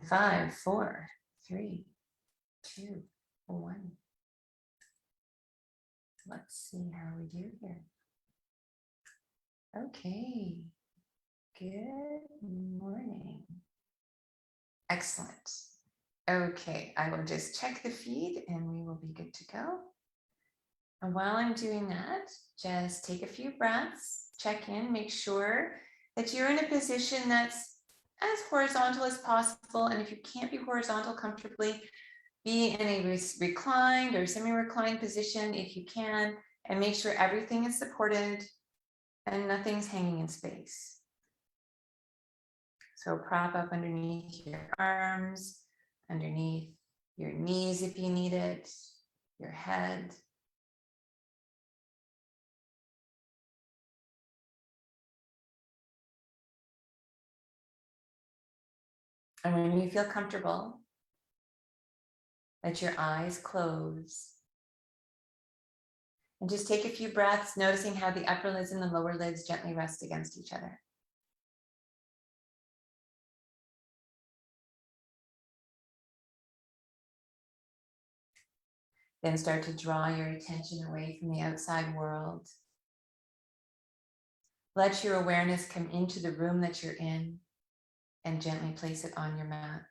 5, 4, 3, 2, 1. Let's see how we do here. Okay. Good morning. Excellent. Okay, I will just check the feed and we will be good to go. And while I'm doing that, just take a few breaths, check in, make sure that you're in a position that's as horizontal as possible. And if you can't be horizontal comfortably, be in a reclined or semi-reclined position if you can, and make sure everything is supported and nothing's hanging in space. So prop up underneath your arms, underneath your knees if you need it, your head. And when you feel comfortable, let your eyes close. And just take a few breaths, noticing how the upper lids and the lower lids gently rest against each other. Then start to draw your attention away from the outside world. Let your awareness come into the room that you're in and gently place it on your mat.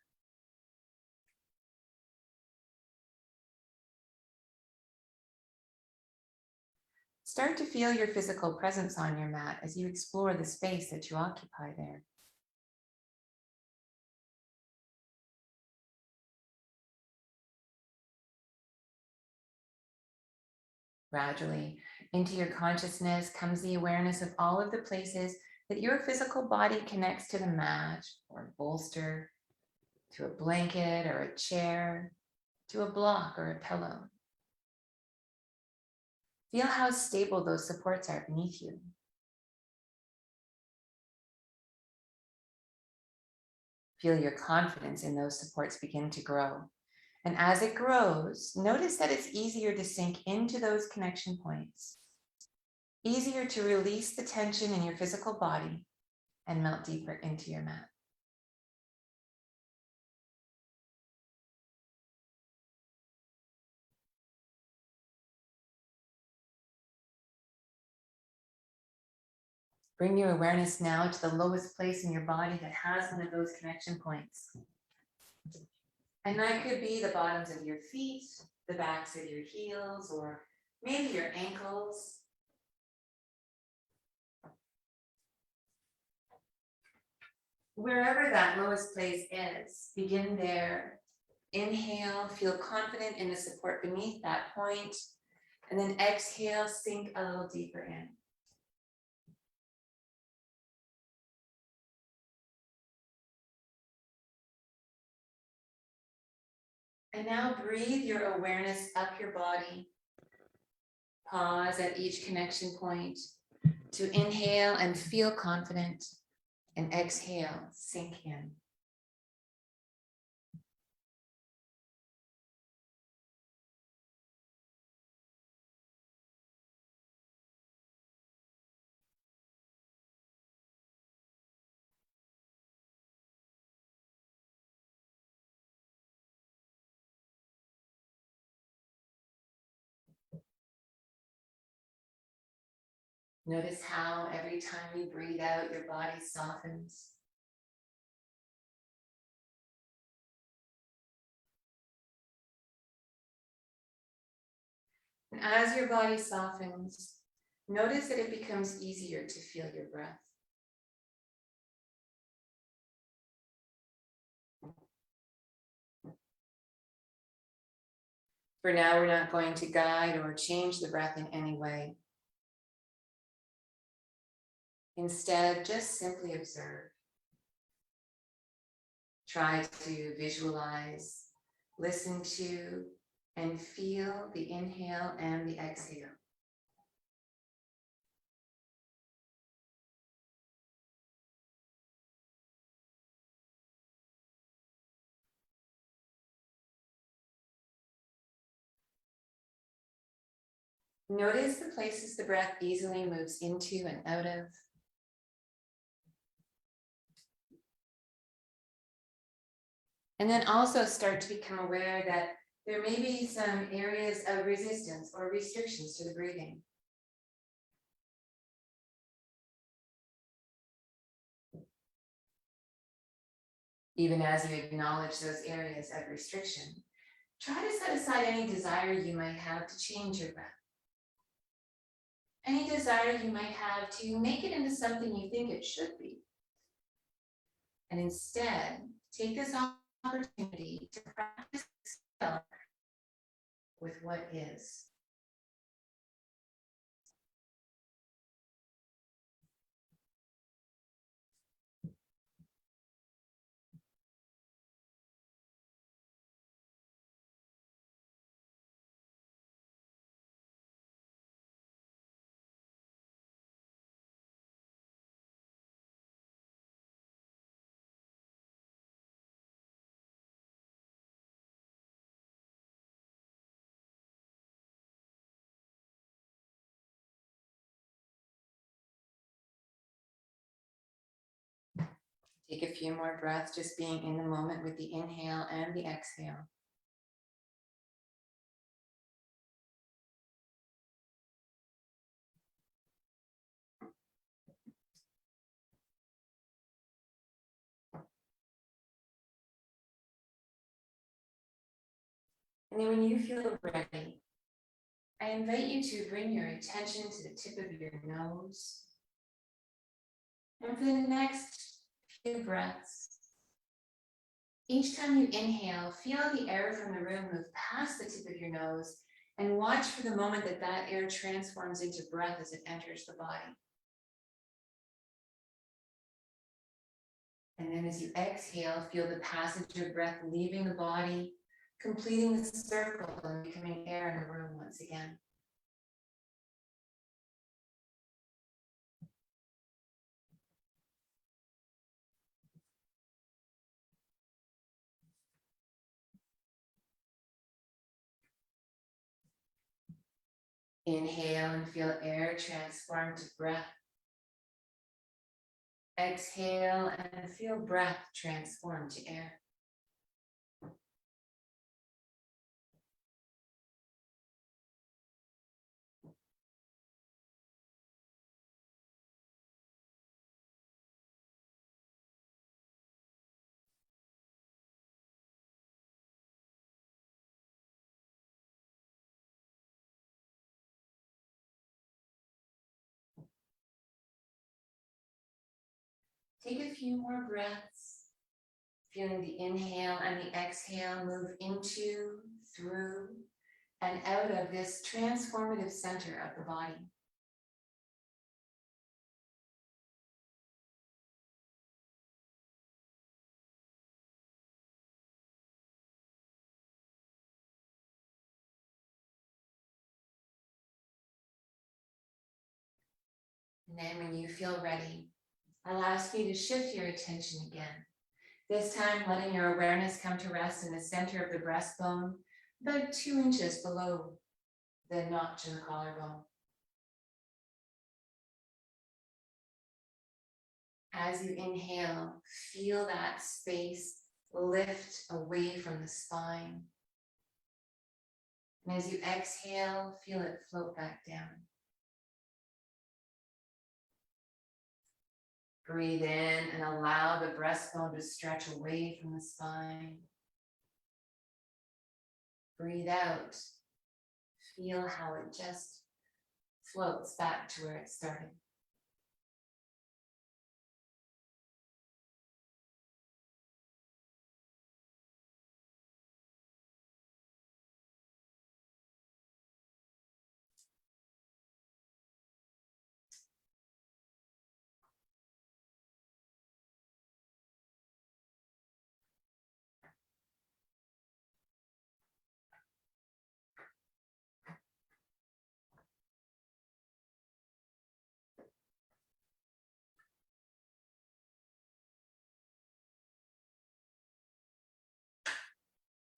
Start to feel your physical presence on your mat as you explore the space that you occupy there. Gradually, into your consciousness comes the awareness of all of the places that your physical body connects to the mat or a bolster, to a blanket or a chair, to a block or a pillow. Feel how stable those supports are beneath you. Feel your confidence in those supports begin to grow. And as it grows, notice that it's easier to sink into those connection points, easier to release the tension in your physical body and melt deeper into your mat. Bring your awareness now to the lowest place in your body that has one of those connection points. And that could be the bottoms of your feet, the backs of your heels, or maybe your ankles. Wherever that lowest place is, begin there. Inhale, feel confident in the support beneath that point. And then exhale, sink a little deeper in. And now breathe your awareness up your body. Pause at each connection point to inhale and feel confident, and exhale, sink in. Notice how every time you breathe out, your body softens. And as your body softens, notice that it becomes easier to feel your breath. For now, we're not going to guide or change the breath in any way. Instead, just simply observe. Try to visualize, listen to, and feel the inhale and the exhale. Notice the places the breath easily moves into and out of. And then also start to become aware that there may be some areas of resistance or restrictions to the breathing. Even as you acknowledge those areas of restriction, try to set aside any desire you might have to change your breath. Any desire you might have to make it into something you think it should be. And instead, take this opportunity to practice with what is. Take a few more breaths, just being in the moment with the inhale and the exhale. And then when you feel ready, I invite you to bring your attention to the tip of your nose. And for the next few breaths, each time you inhale, feel the air from the room move past the tip of your nose and watch for the moment that that air transforms into breath as it enters the body. And then as you exhale, feel the passage of breath leaving the body, completing the circle and becoming air in the room once again. Inhale and feel air transform to breath. Exhale and feel breath transform to air. Take a few more breaths, feeling the inhale and the exhale move into, through, and out of this transformative center of the body. And then when you feel ready, I'll ask you to shift your attention again. This time, letting your awareness come to rest in the center of the breastbone, about 2 inches below the notch in the collarbone. As you inhale, feel that space lift away from the spine. And as you exhale, feel it float back down. Breathe in and allow the breastbone to stretch away from the spine. Breathe out. Feel how it just floats back to where it started.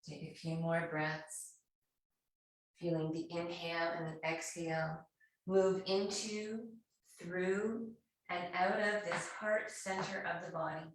Take a few more breaths, feeling the inhale and the exhale move into, through, and out of this heart center of the body.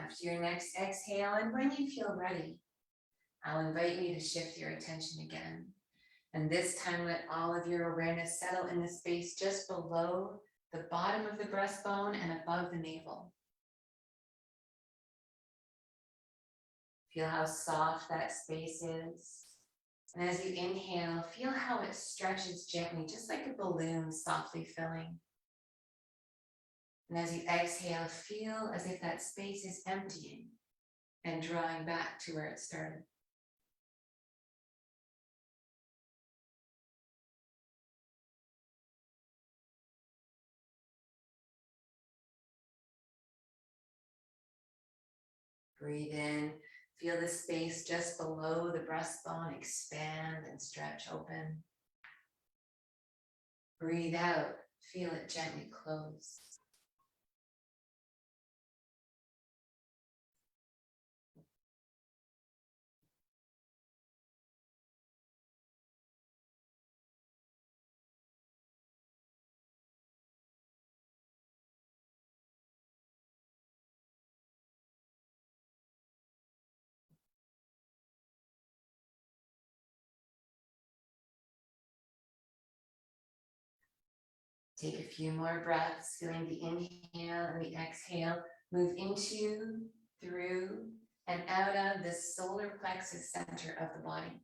After your next exhale, and when you feel ready, I'll invite you to shift your attention again. And this time, let all of your awareness settle in the space just below the bottom of the breastbone and above the navel. Feel how soft that space is. And as you inhale, feel how it stretches gently, just like a balloon softly filling. And as you exhale, feel as if that space is emptying and drawing back to where it started. Breathe in, feel the space just below the breastbone expand and stretch open. Breathe out, feel it gently close. Take a few more breaths, feeling the inhale and the exhale. Move into, through, and out of the solar plexus center of the body.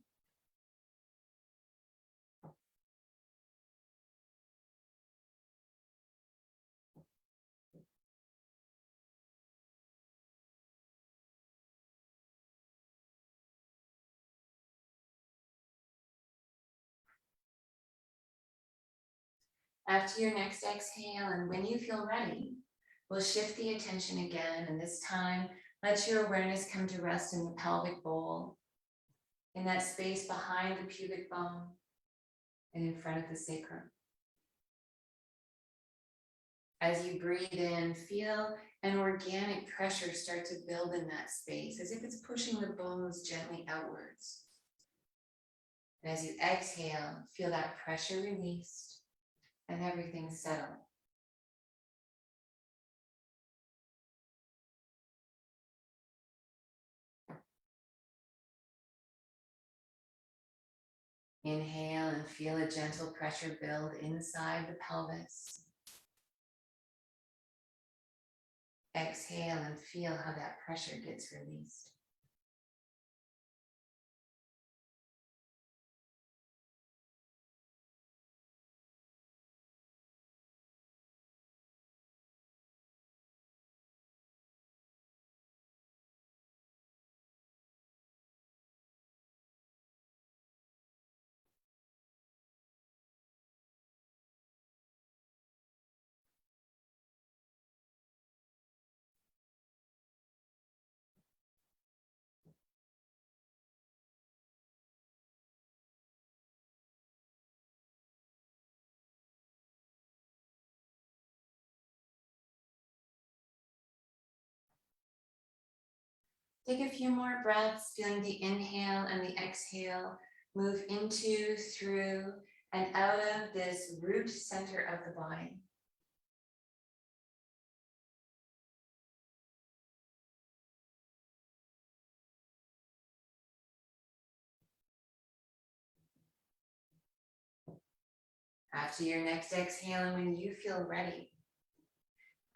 After your next exhale, and when you feel ready, we'll shift the attention again, and this time, let your awareness come to rest in the pelvic bowl, in that space behind the pubic bone and in front of the sacrum. As you breathe in, feel an organic pressure start to build in that space, as if it's pushing the bones gently outwards. And as you exhale, feel that pressure released and everything settle. Inhale and feel a gentle pressure build inside the pelvis. Exhale and feel how that pressure gets released. Take a few more breaths, feeling the inhale and the exhale move into, through, and out of this root center of the body. After your next exhale, and when you feel ready,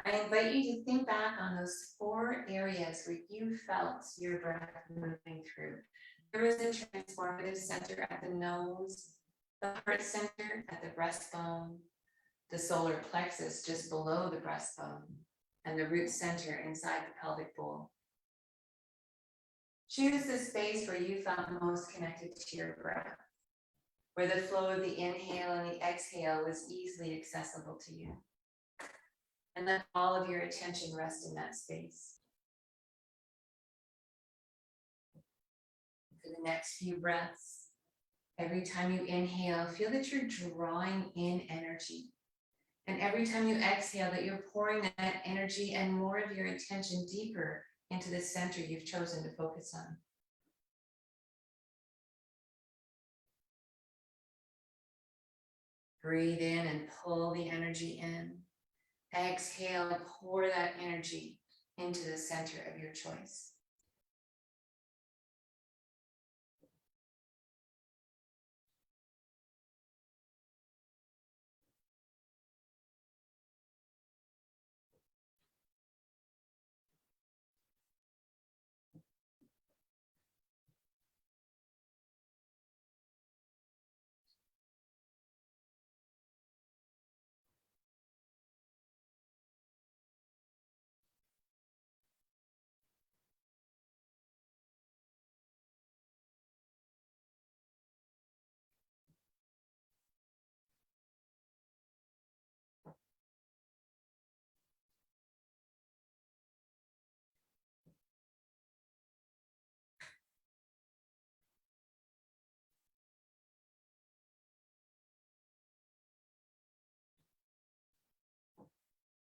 I invite you to think back on those 4 areas where you felt your breath moving through. There is a transformative center at the nose, the heart center at the breastbone, the solar plexus just below the breastbone, and the root center inside the pelvic bowl. Choose the space where you felt most connected to your breath, where the flow of the inhale and the exhale was easily accessible to you. And let all of your attention rest in that space. For the next few breaths, every time you inhale, feel that you're drawing in energy. And every time you exhale, that you're pouring that energy and more of your attention deeper into the center you've chosen to focus on. Breathe in and pull the energy in. Exhale and pour that energy into the center of your choice.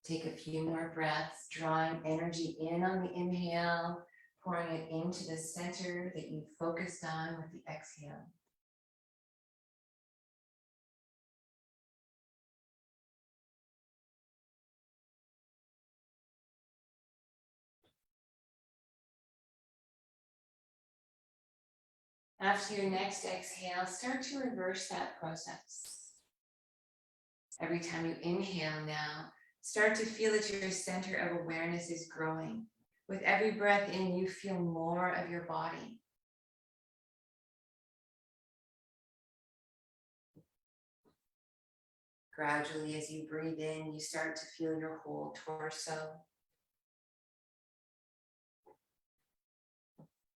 Take a few more breaths, drawing energy in on the inhale, pouring it into the center that you focused on with the exhale. After your next exhale, start to reverse that process. Every time you inhale now, start to feel that your center of awareness is growing. With every breath in, you feel more of your body. Gradually, as you breathe in, you start to feel your whole torso.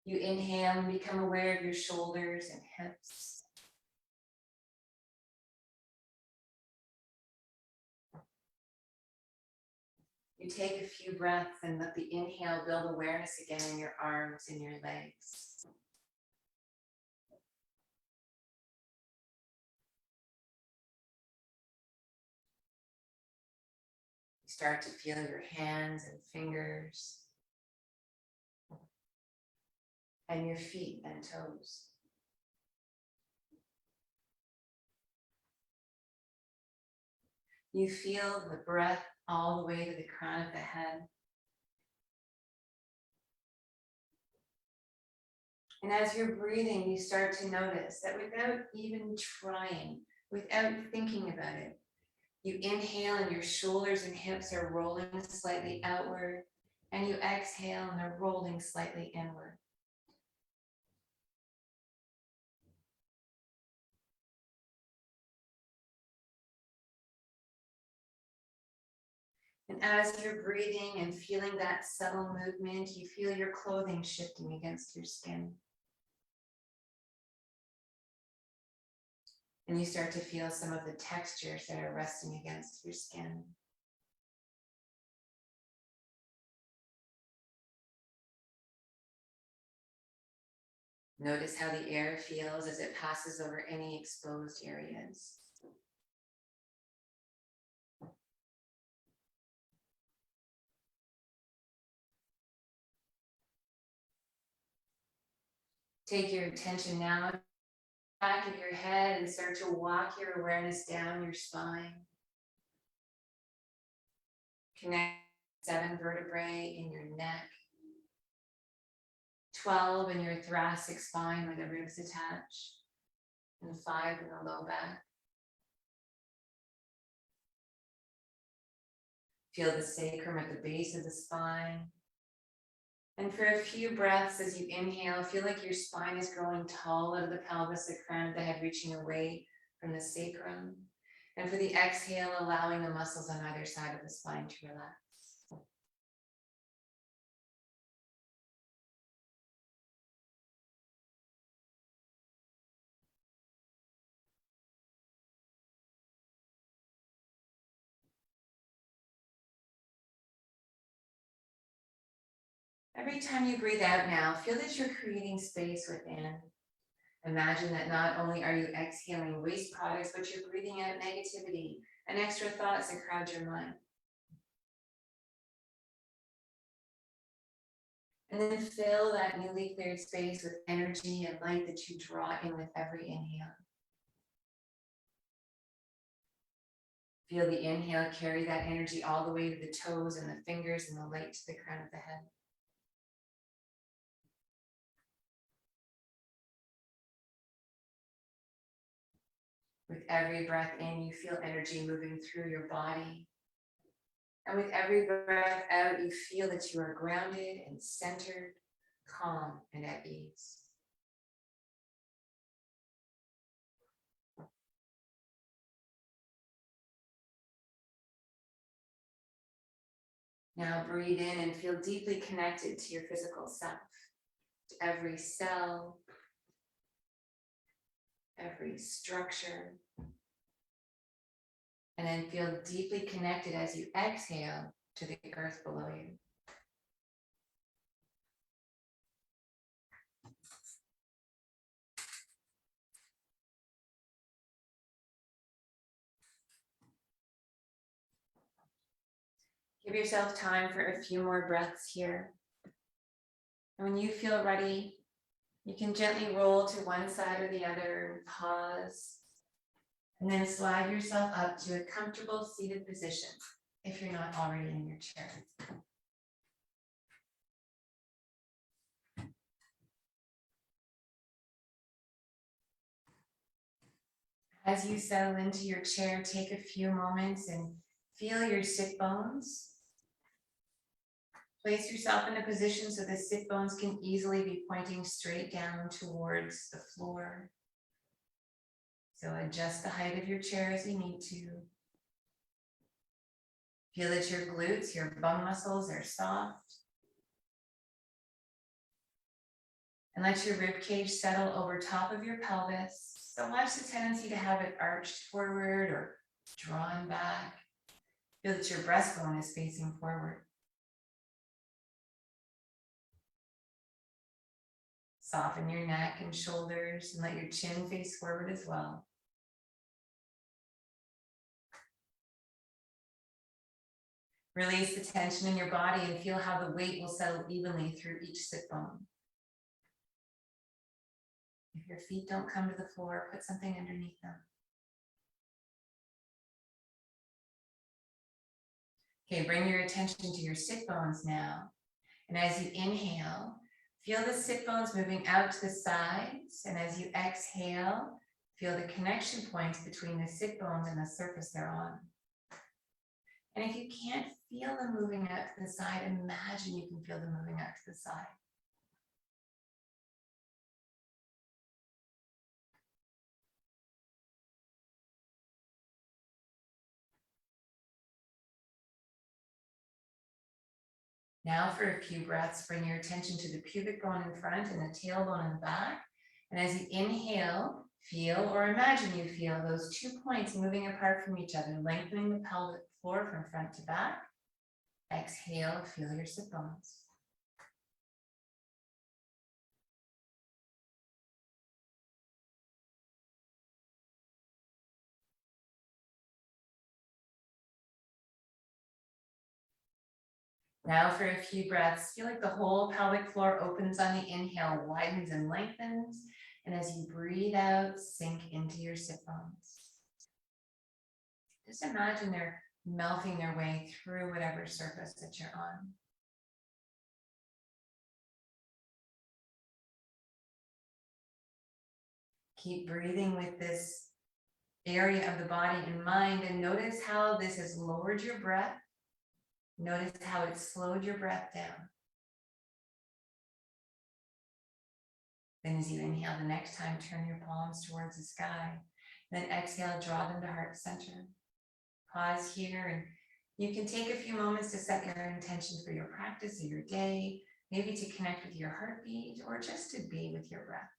You inhale and become aware of your shoulders and hips. You take a few breaths and let the inhale build awareness again in your arms and your legs. You start to feel your hands and fingers and your feet and toes. You feel the breath all the way to the crown of the head. And as you're breathing, you start to notice that without even trying, without thinking about it, you inhale and your shoulders and hips are rolling slightly outward, and you exhale and they're rolling slightly inward. And as you're breathing and feeling that subtle movement, you feel your clothing shifting against your skin. And you start to feel some of the textures that are resting against your skin. Notice how the air feels as it passes over any exposed areas. Take your attention now to the back of your head and start to walk your awareness down your spine. Connect 7 vertebrae in your neck, 12 in your thoracic spine where the ribs attach, and 5 in the low back. Feel the sacrum at the base of the spine. And for a few breaths as you inhale, feel like your spine is growing tall out of the pelvis, the crown of the head reaching away from the sacrum. And for the exhale, allowing the muscles on either side of the spine to relax. Every time you breathe out now, feel that you're creating space within. Imagine that not only are you exhaling waste products, but you're breathing out negativity and extra thoughts that crowd your mind. And then fill that newly cleared space with energy and light that you draw in with every inhale. Feel the inhale, carry that energy all the way to the toes and the fingers and the light to the crown of the head. With every breath in, you feel energy moving through your body. And with every breath out, you feel that you are grounded and centered, calm and at ease. Now breathe in and feel deeply connected to your physical self, to every cell, every structure. And then feel deeply connected as you exhale to the earth below you. Give yourself time for a few more breaths here. And when you feel ready, you can gently roll to one side or the other, pause, and then slide yourself up to a comfortable seated position if you're not already in your chair. As you settle into your chair, take a few moments and feel your sit bones. Place yourself in a position so the sit bones can easily be pointing straight down towards the floor. So adjust the height of your chair as you need to. Feel that your glutes, your bum muscles are soft. And let your rib cage settle over top of your pelvis. Don't watch the tendency to have it arched forward or drawn back. Feel that your breastbone is facing forward. Soften your neck and shoulders and let your chin face forward as well. Release the tension in your body and feel how the weight will settle evenly through each sit bone. If your feet don't come to the floor, put something underneath them. Okay, bring your attention to your sit bones now. And as you inhale, feel the sit bones moving out to the sides. And as you exhale, feel the connection points between the sit bones and the surface they're on. And if you can't feel them moving out to the side, imagine you can feel them moving out to the side. Now for a few breaths, bring your attention to the pubic bone in front and the tailbone in the back. And as you inhale, feel or imagine you feel those 2 points moving apart from each other, lengthening the pelvic floor from front to back. Exhale, feel your sit bones. Now for a few breaths, feel like the whole pelvic floor opens on the inhale, widens and lengthens. And as you breathe out, sink into your sit bones. Just imagine they're melting their way through whatever surface that you're on. Keep breathing with this area of the body in mind and notice how this has lowered your breath. Notice how it slowed your breath down. Then as you inhale the next time, turn your palms towards the sky. Then exhale, draw them to heart center. Pause here and you can take a few moments to set your intention for your practice or your day, maybe to connect with your heartbeat or just to be with your breath.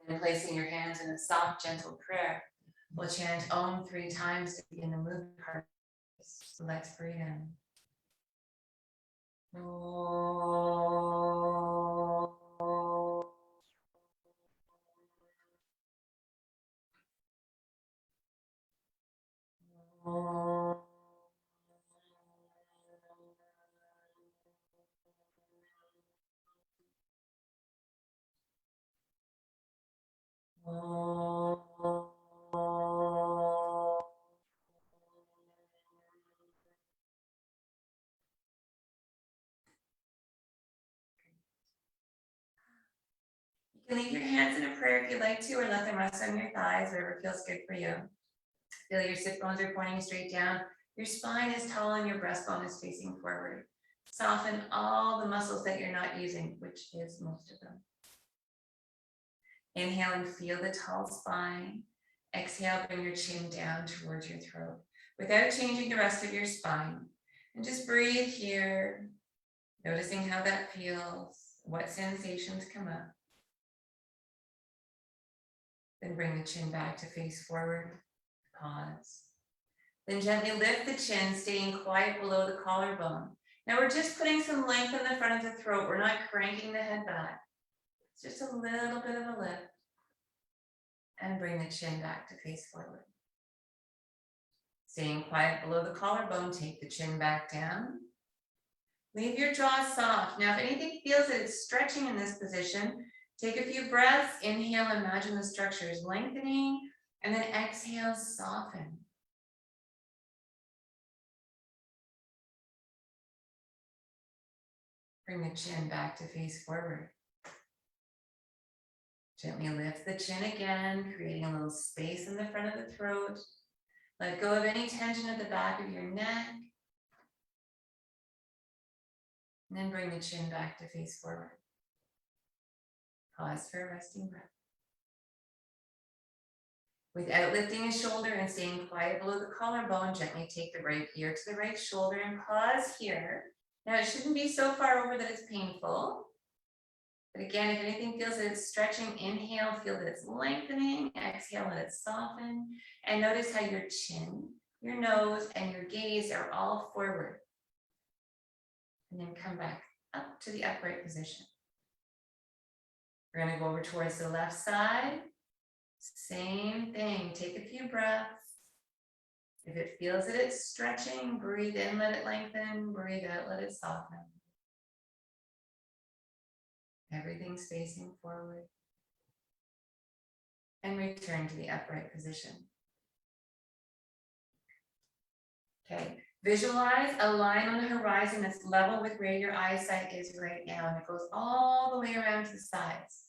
And placing your hands in a soft, gentle prayer, we'll chant Om 3 times to begin the movement part. So let's breathe in. You can leave your hands in a prayer if you'd like to, or let them rest on your thighs, whatever feels good for you. Feel your sit bones are pointing straight down. Your spine is tall and your breastbone is facing forward. Soften all the muscles that you're not using, which is most of them. Inhale and feel the tall spine. Exhale, bring your chin down towards your throat without changing the rest of your spine. And just breathe here, noticing how that feels, what sensations come up. Then bring the chin back to face forward. Pause. Then gently lift the chin, staying quiet below the collarbone. Now we're just putting some length in the front of the throat. We're not cranking the head back. It's just a little bit of a lift. And bring the chin back to face forward. Staying quiet below the collarbone, take the chin back down. Leave your jaw soft. Now, if anything feels that it's stretching in this position, take a few breaths. Inhale, imagine the structure is lengthening, and then exhale, soften. Bring the chin back to face forward. Gently lift the chin again, creating a little space in the front of the throat. Let go of any tension at the back of your neck. And then bring the chin back to face forward. Pause for a resting breath. Without lifting a shoulder and staying quiet below the collarbone, gently take the right ear to the right shoulder and pause here. Now it shouldn't be so far over that it's painful. But again, if anything feels that it's stretching, inhale, feel that it's lengthening. Exhale, let it soften. And notice how your chin, your nose, and your gaze are all forward. And then come back up to the upright position. We're going to go over towards the left side. Same thing. Take a few breaths. If it feels that it's stretching, breathe in, let it lengthen. Breathe out, let it soften. Everything's facing forward. And return to the upright position. Okay. Visualize a line on the horizon that's level with where your eyesight is right now, and it goes all the way around to the sides.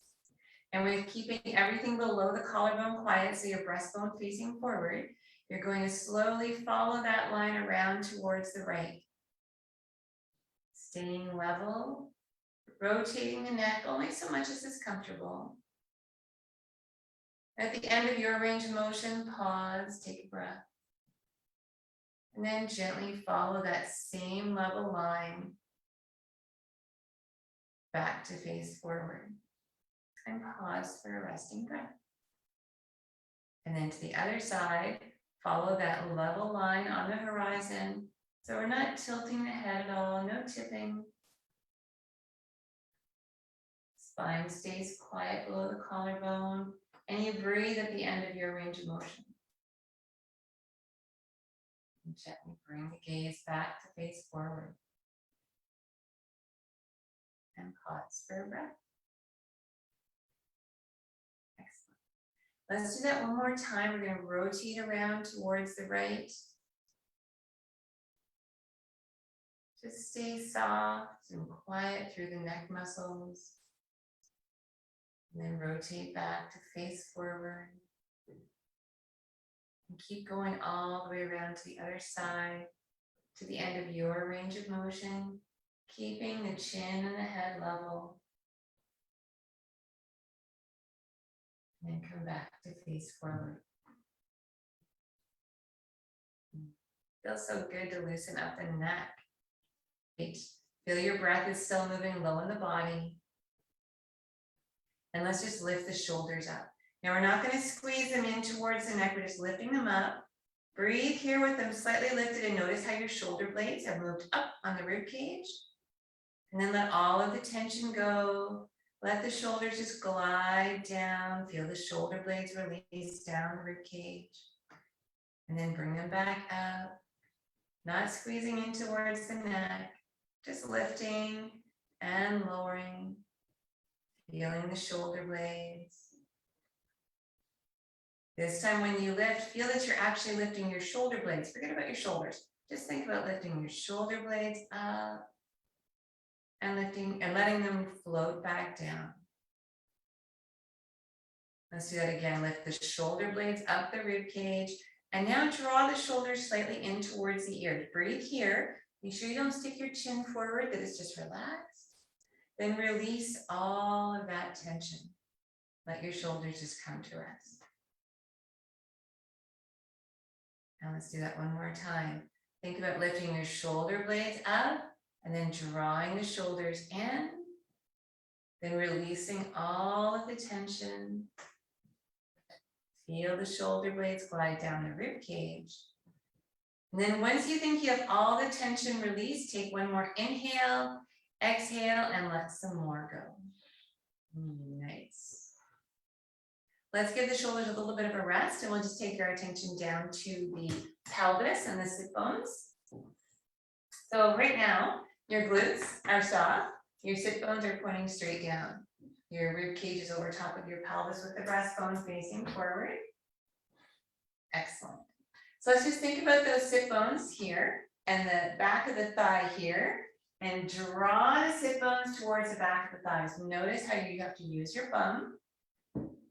And with keeping everything below the collarbone quiet, so your breastbone facing forward, you're going to slowly follow that line around towards the right. Staying level, rotating the neck only so much as is comfortable. At the end of your range of motion, pause, take a breath. And then gently follow that same level line back to face forward. And pause for a resting breath. And then to the other side, follow that level line on the horizon. So we're not tilting the head at all, no tipping. Spine stays quiet below the collarbone, and you breathe at the end of your range of motion. And gently bring the gaze back to face forward. And pause for a breath. Excellent. Let's do that one more time. We're going to rotate around towards the right. Just stay soft and quiet through the neck muscles. And then rotate back to face forward. And keep going all the way around to the other side, to the end of your range of motion, keeping the chin and the head level. And then come back to face forward. Feels so good to loosen up the neck. Right. Feel your breath is still moving low in the body. And let's just lift the shoulders up. Now we're not going to squeeze them in towards the neck, we're just lifting them up. Breathe here with them slightly lifted and notice how your shoulder blades have moved up on the rib cage. And then let all of the tension go. Let the shoulders just glide down. Feel the shoulder blades release down the rib cage. And then bring them back up. Not squeezing in towards the neck, just lifting and lowering. Feeling the shoulder blades. This time when you lift, feel that you're actually lifting your shoulder blades. Forget about your shoulders. Just think about lifting your shoulder blades up and lifting and letting them float back down. Let's do that again. Lift the shoulder blades up the rib cage. And now draw the shoulders slightly in towards the ears. Breathe here. Make sure you don't stick your chin forward, that it's just relaxed. Then release all of that tension. Let your shoulders just come to rest. Now let's do that one more time. Think about lifting your shoulder blades up and then drawing the shoulders in. Then releasing all of the tension. Feel the shoulder blades glide down the rib cage. And then once you think you have all the tension released, take one more inhale, exhale, and let some more go. Nice. Let's give the shoulders a little bit of a rest, and we'll just take our attention down to the pelvis and the sit bones. So right now, your glutes are soft, your sit bones are pointing straight down. Your rib cage is over top of your pelvis with the breastbone facing forward. Excellent. So let's just think about those sit bones here and the back of the thigh here, and draw the sit bones towards the back of the thighs. Notice how you have to use your bum,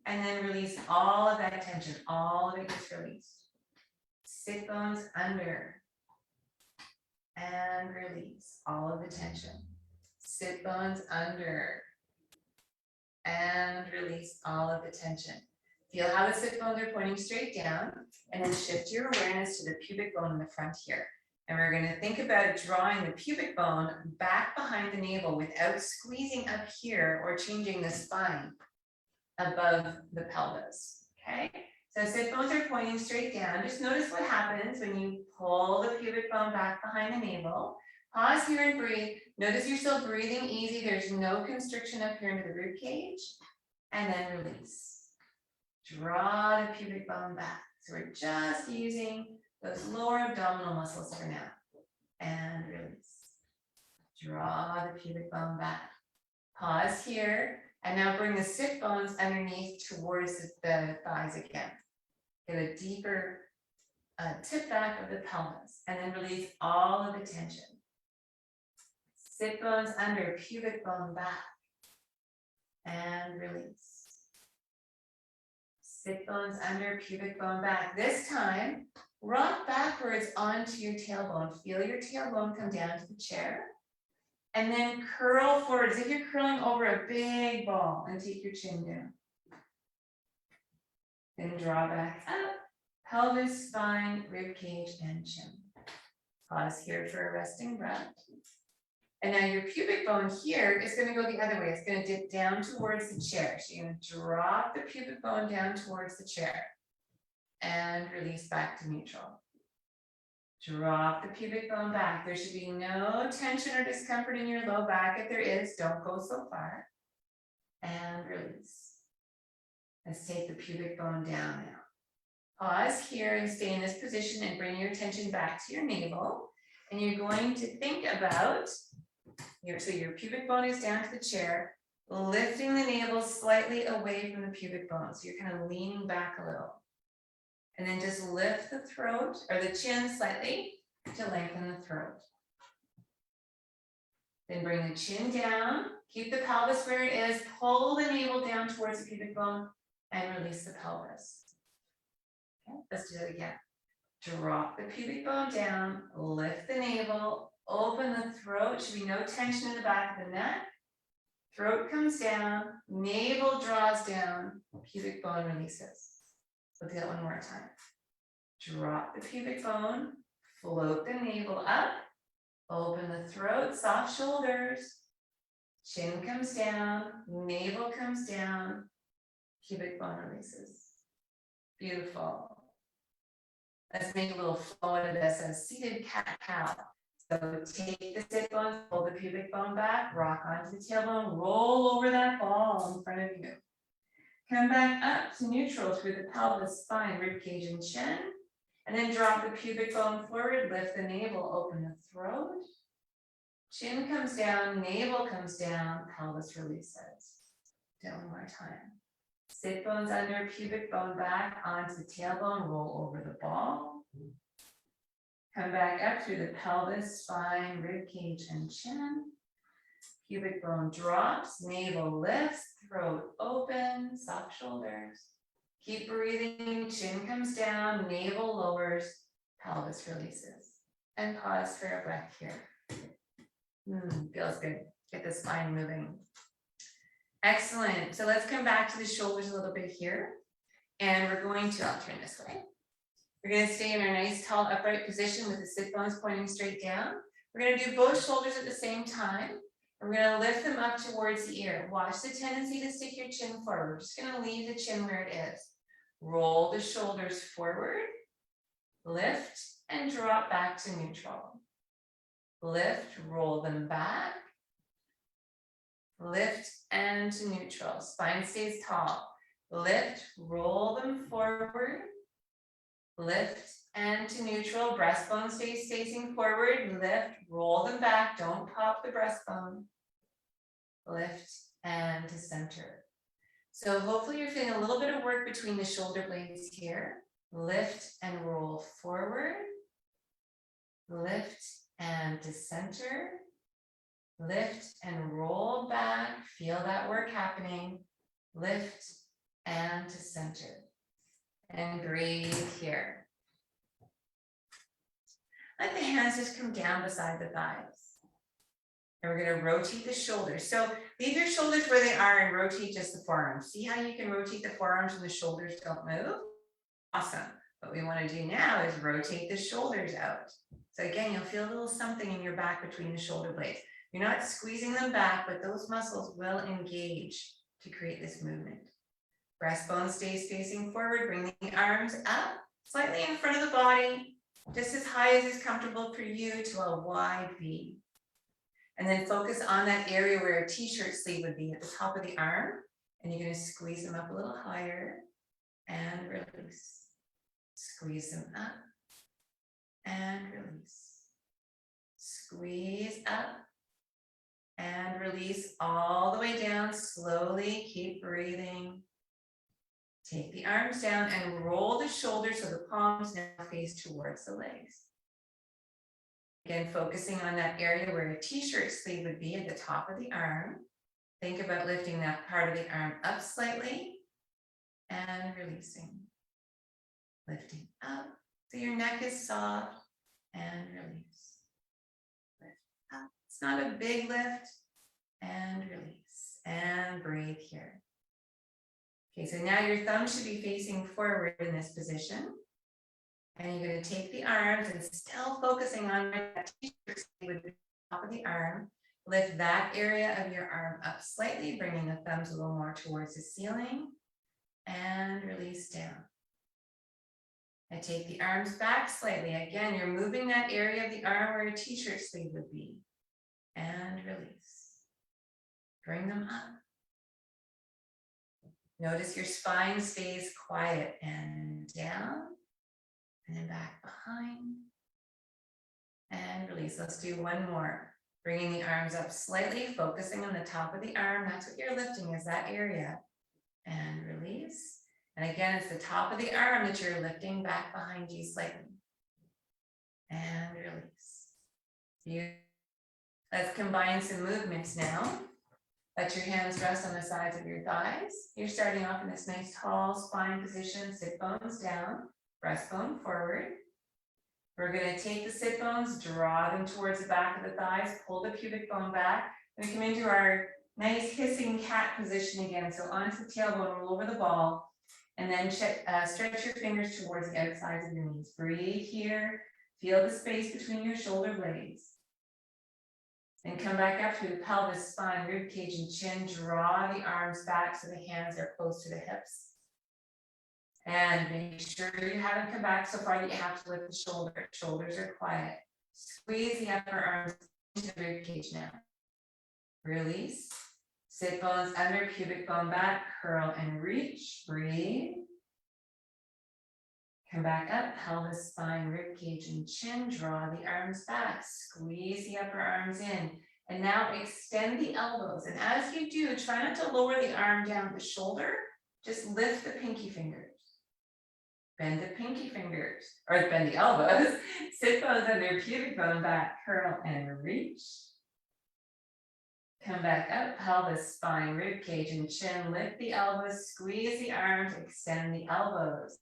and then release all of that tension. All of it gets released. Sit bones under, and release all of the tension. Sit bones under, and release all of the tension. Feel how the sit bones are pointing straight down, and then shift your awareness to the pubic bone in the front here. And we're going to think about drawing the pubic bone back behind the navel without squeezing up here or changing the spine above the pelvis. Okay, so sit bones are pointing straight down. Just notice what happens when you pull the pubic bone back behind the navel. Pause here and breathe. Notice you're still breathing easy. There's no constriction up here into the rib cage. And then release. Draw the pubic bone back. So we're just using those lower abdominal muscles for now. And release. Draw the pubic bone back. Pause here. And now bring the sit bones underneath towards the thighs again. Get a deeper tip back of the pelvis. And then release all of the tension. Sit bones under, pubic bone back. And release. Sit bones under, pubic bone back. This time, rock backwards onto your tailbone. Feel your tailbone come down to the chair. And then curl forward as if you're curling over a big ball, and take your chin down. Then draw back up, pelvis, spine, rib cage, and chin. Pause here for a resting breath. And now your pubic bone here is going to go the other way. It's going to dip down towards the chair. So you're going to drop the pubic bone down towards the chair and release back to neutral. Drop the pubic bone back. There should be no tension or discomfort in your low back. If there is, don't go so far. And release. Let's take the pubic bone down now. Pause here and stay in this position and bring your attention back to your navel. And you're going to think about so your pubic bone is down to the chair, lifting the navel slightly away from the pubic bone. So you're kind of leaning back a little. And then just lift the throat or the chin slightly to lengthen the throat. Then bring the chin down, keep the pelvis where it is, pull the navel down towards the pubic bone and release the pelvis. Okay, let's do that again. Drop the pubic bone down, lift the navel, open the throat. Should be no tension in the back of the neck. Throat comes down, navel draws down, pubic bone releases. We'll do that one more time. Drop the pubic bone, float the navel up, open the throat, soft shoulders, chin comes down, navel comes down, pubic bone releases. Beautiful. Let's make a little flow into this as seated cat-cow. So take the sit bone, pull the pubic bone back, rock onto the tailbone, roll over that ball in front of you. Come back up to neutral through the pelvis, spine, rib cage, and chin. And then drop the pubic bone forward, lift the navel, open the throat. Chin comes down, navel comes down, pelvis releases. Do it one more time. Sit bones under, pubic bone back, onto the tailbone, roll over the ball. Come back up through the pelvis, spine, rib cage, and chin. Pubic bone drops, navel lifts, throat open, soft shoulders. Keep breathing, chin comes down, navel lowers, pelvis releases. And pause for a breath here. Feels good. Get the spine moving. Excellent. So let's come back to the shoulders a little bit here. And we're going to, I'll turn this way. We're going to stay in our nice tall upright position with the sit bones pointing straight down. We're going to do both shoulders at the same time. We're going to lift them up towards the ear. Watch the tendency to stick your chin forward. We're just going to leave the chin where it is. Roll the shoulders forward, lift and drop back to neutral. Lift, roll them back, lift and to neutral. Spine stays tall. Lift, roll them forward, lift and to neutral. Breastbone stays facing forward. Lift, roll them back. Don't pop the breastbone. Lift and to center. So hopefully you're feeling a little bit of work between the shoulder blades here. Lift and roll forward. Lift and to center. Lift and roll back. Feel that work happening. Lift and to center. And breathe here. Let the hands just come down beside the thighs. And we're going to rotate the shoulders. So leave your shoulders where they are and rotate just the forearms. See how you can rotate the forearms when the shoulders don't move? Awesome. What we want to do now is rotate the shoulders out. So again, you'll feel a little something in your back between the shoulder blades. You're not squeezing them back, but those muscles will engage to create this movement. Breastbone stays facing forward. Bring the arms up, slightly in front of the body, just as high as is comfortable for you to a wide V. And then focus on that area where a t-shirt sleeve would be at the top of the arm. And you're going to squeeze them up a little higher and release. Squeeze them up and release. Squeeze up and release all the way down. Slowly keep breathing. Take the arms down and roll the shoulders so the palms now face towards the legs. Again, focusing on that area where a t-shirt sleeve would be at the top of the arm. Think about lifting that part of the arm up slightly and releasing. Lifting up so your neck is soft and release. Lift up. It's not a big lift and release and breathe here. Okay, so now your thumb should be facing forward in this position. And you're going to take the arms and still focusing on that t-shirt sleeve with the top of the arm. Lift that area of your arm up slightly, bringing the thumbs a little more towards the ceiling. And release down. And take the arms back slightly. Again, you're moving that area of the arm where a t-shirt sleeve would be. And release. Bring them up. Notice your spine stays quiet and down. And then back behind. And release. Let's do one more. Bringing the arms up slightly, focusing on the top of the arm. That's what you're lifting, is that area. And release. And again, it's the top of the arm that you're lifting back behind you slightly. And release. Let's combine some movements now. Let your hands rest on the sides of your thighs. You're starting off in this nice tall spine position, sit bones down, breastbone forward. We're going to take the sit bones, draw them towards the back of the thighs, pull the pubic bone back, and come into our nice hissing cat position again. So onto the tailbone, roll over the ball, and then stretch your fingers towards the outsides of your knees. Breathe here. Feel the space between your shoulder blades. And come back up through the pelvis, spine, rib cage, and chin. Draw the arms back so the hands are close to the hips. And make sure you haven't come back so far that you have to lift the shoulder. Shoulders are quiet. Squeeze the upper arms into the rib cage now. Release. Sit bones under, pubic bone back, curl and reach. Breathe. Come back up, pelvis, spine, rib cage, and chin. Draw the arms back. Squeeze the upper arms in. And now extend the elbows. And as you do, try not to lower the arm down the shoulder. Just lift the pinky fingers. Bend the pinky fingers, or bend the elbows. Sit bones under, pubic bone back, curl and reach. Come back up, pelvis, spine, rib cage, and chin. Lift the elbows, squeeze the arms, extend the elbows.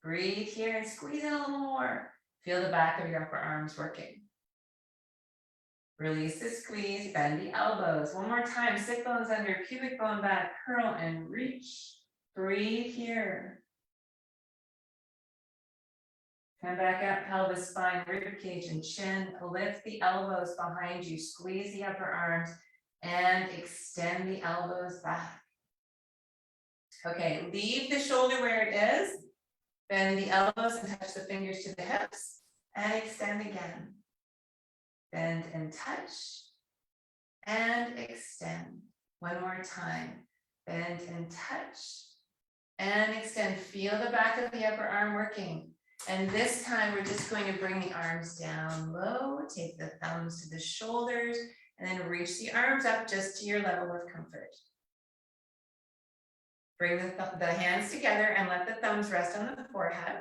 Breathe here and squeeze in a little more. Feel the back of your upper arms working. Release the squeeze, bend the elbows. One more time, sit bones under, pubic bone back, curl and reach. Breathe here. Come back up, pelvis, spine, rib cage, and chin. Lift the elbows behind you, squeeze the upper arms, and extend the elbows back. Okay, leave the shoulder where it is. Bend the elbows and touch the fingers to the hips, and extend again. Bend and touch, and extend. One more time. Bend and touch, and extend. Feel the back of the upper arm working. And this time we're just going to bring the arms down low, take the thumbs to the shoulders, and then reach the arms up just to your level of comfort. Bring the hands together and let the thumbs rest on the forehead.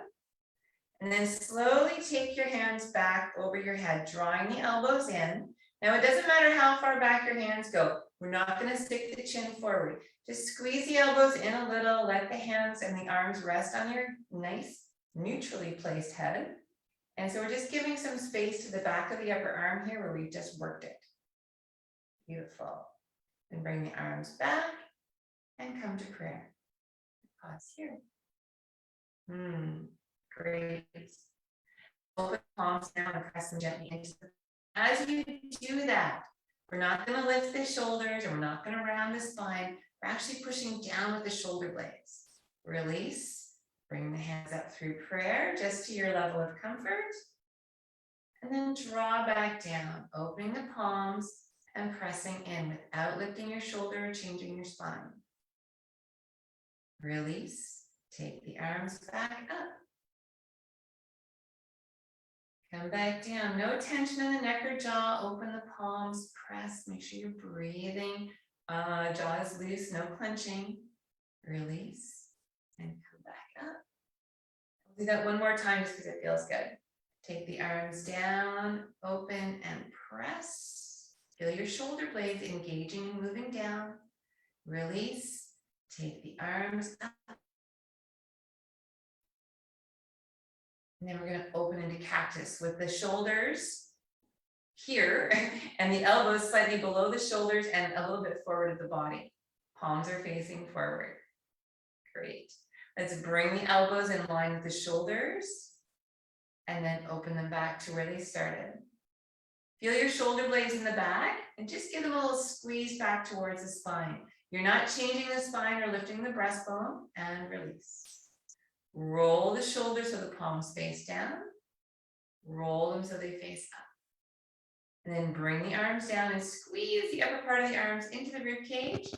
And then slowly take your hands back over your head, drawing the elbows in. Now it doesn't matter how far back your hands go. We're not going to stick the chin forward. Just squeeze the elbows in a little, let the hands and the arms rest on your nice, neutrally placed head. And so we're just giving some space to the back of the upper arm here where we just worked it. Beautiful. Then bring the arms back and come to prayer. Pause here. Great. Open palms down and press them gently into the. As you do that, we're not going to lift the shoulders and we're not going to round the spine. We're actually pushing down with the shoulder blades. Release. Bring the hands up through prayer, just to your level of comfort. And then draw back down, opening the palms and pressing in without lifting your shoulder or changing your spine. Release. Take the arms back up. Come back down. No tension in the neck or jaw. Open the palms, press. Make sure you're breathing. Jaw is loose, no clenching. Release and come back up. We'll do that one more time just because it feels good. Take the arms down, open and press. Feel your shoulder blades engaging and moving down. Release. Take the arms up. And then we're going to open into cactus with the shoulders here and the elbows slightly below the shoulders and a little bit forward of the body. Palms are facing forward. Great. Let's bring the elbows in line with the shoulders and then open them back to where they started. Feel your shoulder blades in the back and just give them a little squeeze back towards the spine. You're not changing the spine or lifting the breastbone, and release. Roll the shoulders so the palms face down. Roll them so they face up. And then bring the arms down and squeeze the upper part of the arms into the rib cage.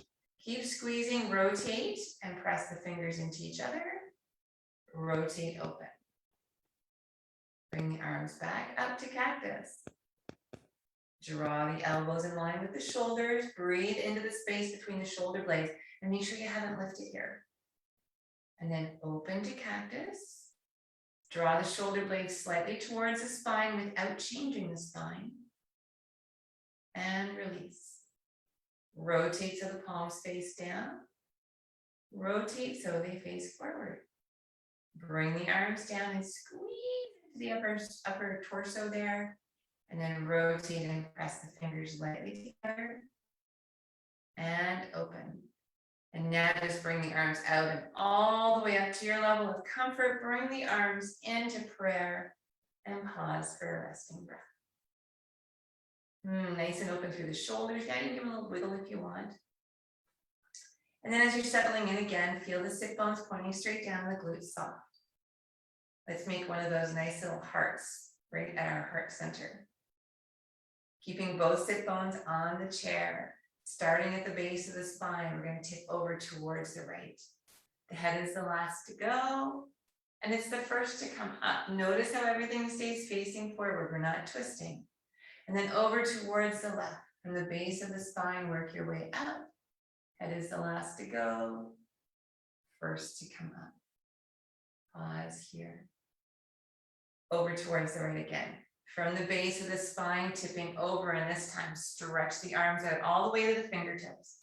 Keep squeezing, rotate, and press the fingers into each other. Rotate open. Bring the arms back up to cactus. Draw the elbows in line with the shoulders. Breathe into the space between the shoulder blades and make sure you haven't lifted here. And then open to cactus. Draw the shoulder blades slightly towards the spine without changing the spine. And release. Rotate so the palms face down. Rotate so they face forward. Bring the arms down and squeeze into the upper torso there. And then rotate and press the fingers lightly together. And open. And now just bring the arms out and all the way up to your level of comfort. Bring the arms into prayer and pause for a resting breath. Nice and open through the shoulders. Now you can give them a little wiggle if you want. And then as you're settling in again, feel the sit bones pointing straight down, the glutes soft. Let's make one of those nice little hearts right at our heart center. Keeping both sit bones on the chair. Starting at the base of the spine, we're going to tip over towards the right. The head is the last to go, and it's the first to come up. Notice how everything stays facing forward. We're not twisting. And then over towards the left. From the base of the spine, work your way up. Head is the last to go, first to come up. Pause here. Over towards the right again. from the base of the spine, tipping over, and this time stretch the arms out all the way to the fingertips.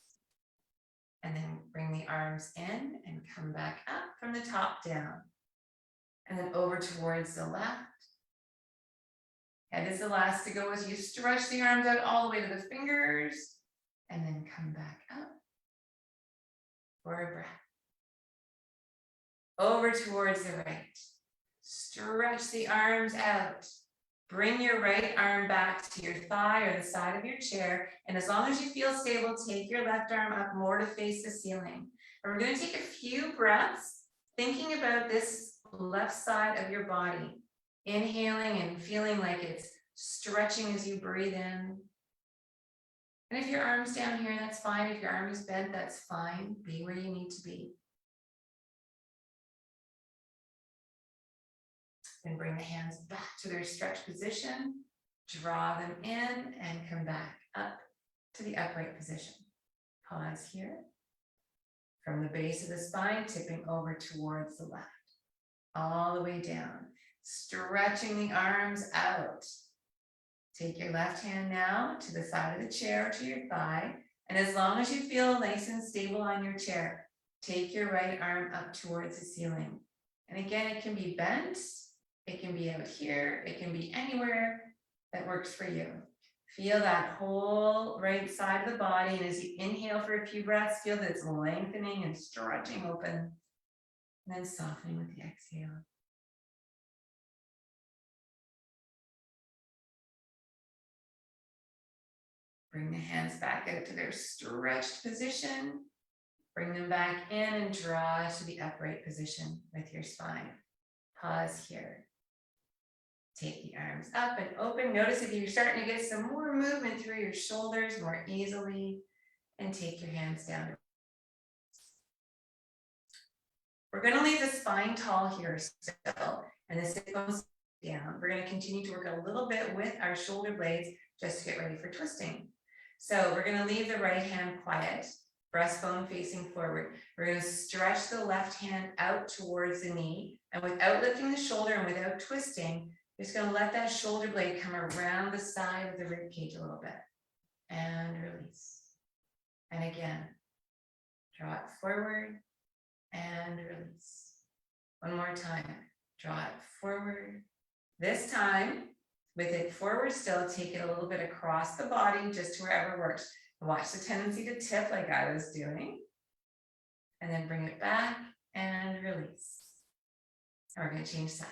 And then bring the arms in and come back up from the top down. And then over towards the left. Head is the last to go as you stretch the arms out all the way to the fingers. And then come back up for a breath. Over towards the right. Stretch the arms out. Bring your right arm back to your thigh or the side of your chair. And as long as you feel stable, take your left arm up more to face the ceiling. And we're going to take a few breaths, thinking about this left side of your body. Inhaling and feeling like it's stretching as you breathe in. And if your arm's down here, that's fine. If your arm is bent, that's fine. Be where you need to be. Then bring the hands back to their stretch position. Draw them in and come back up to the upright position. Pause here. From the base of the spine, tipping over towards the left. All the way down. Stretching the arms out. Take your left hand now to the side of the chair or to your thigh. And as long as you feel nice and stable on your chair, take your right arm up towards the ceiling. And again, it can be bent. It can be out here. It can be anywhere that works for you. Feel that whole right side of the body. And as you inhale for a few breaths, feel that it's lengthening and stretching open. And then softening with the exhale. Bring the hands back out to their stretched position. Bring them back in and draw to the upright position with your spine. Pause here. Take the arms up and open. Notice if you're starting to get some more movement through your shoulders more easily. And take your hands down. We're going to leave the spine tall here still. And the sit bones down. We're going to continue to work a little bit with our shoulder blades just to get ready for twisting. So we're going to leave the right hand quiet, breastbone facing forward. We're going to stretch the left hand out towards the knee. And without lifting the shoulder and without twisting, you're just going to let that shoulder blade come around the side of the rib cage a little bit. And release. And again, draw it forward and release. One more time, draw it forward. This time, with it forward still, take it a little bit across the body, just to wherever works. Watch the tendency to tip like I was doing. And then bring it back and release. And we're going to change sides.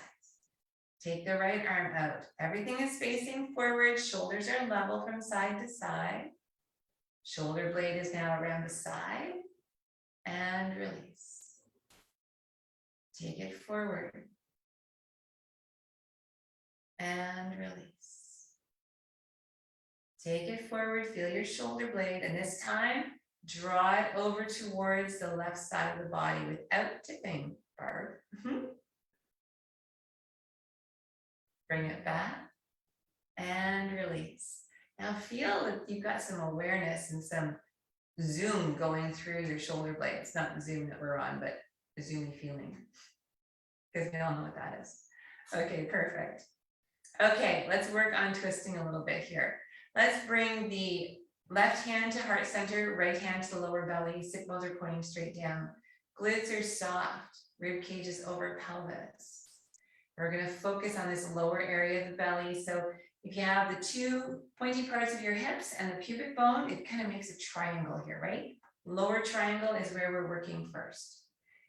Take the right arm out. Everything is facing forward. Shoulders are level from side to side. Shoulder blade is now around the side. And release. Take it forward. And release. Take it forward, feel your shoulder blade, and this time, draw it over towards the left side of the body without tipping, Barb. Bring it back and release. Now feel that you've got some awareness and some zoom going through your shoulder blades. Not the zoom that we're on, but the zoomy feeling. Because we all know what that is. Okay, perfect. Okay, let's work on twisting a little bit here. Let's bring the left hand to heart center, right hand to the lower belly. Sit bones are pointing straight down. Glutes are soft. Rib cage is over pelvis. We're going to focus on this lower area of the belly. So if you have the two pointy parts of your hips and the pubic bone, it kind of makes a triangle here, right? Lower triangle is where we're working first.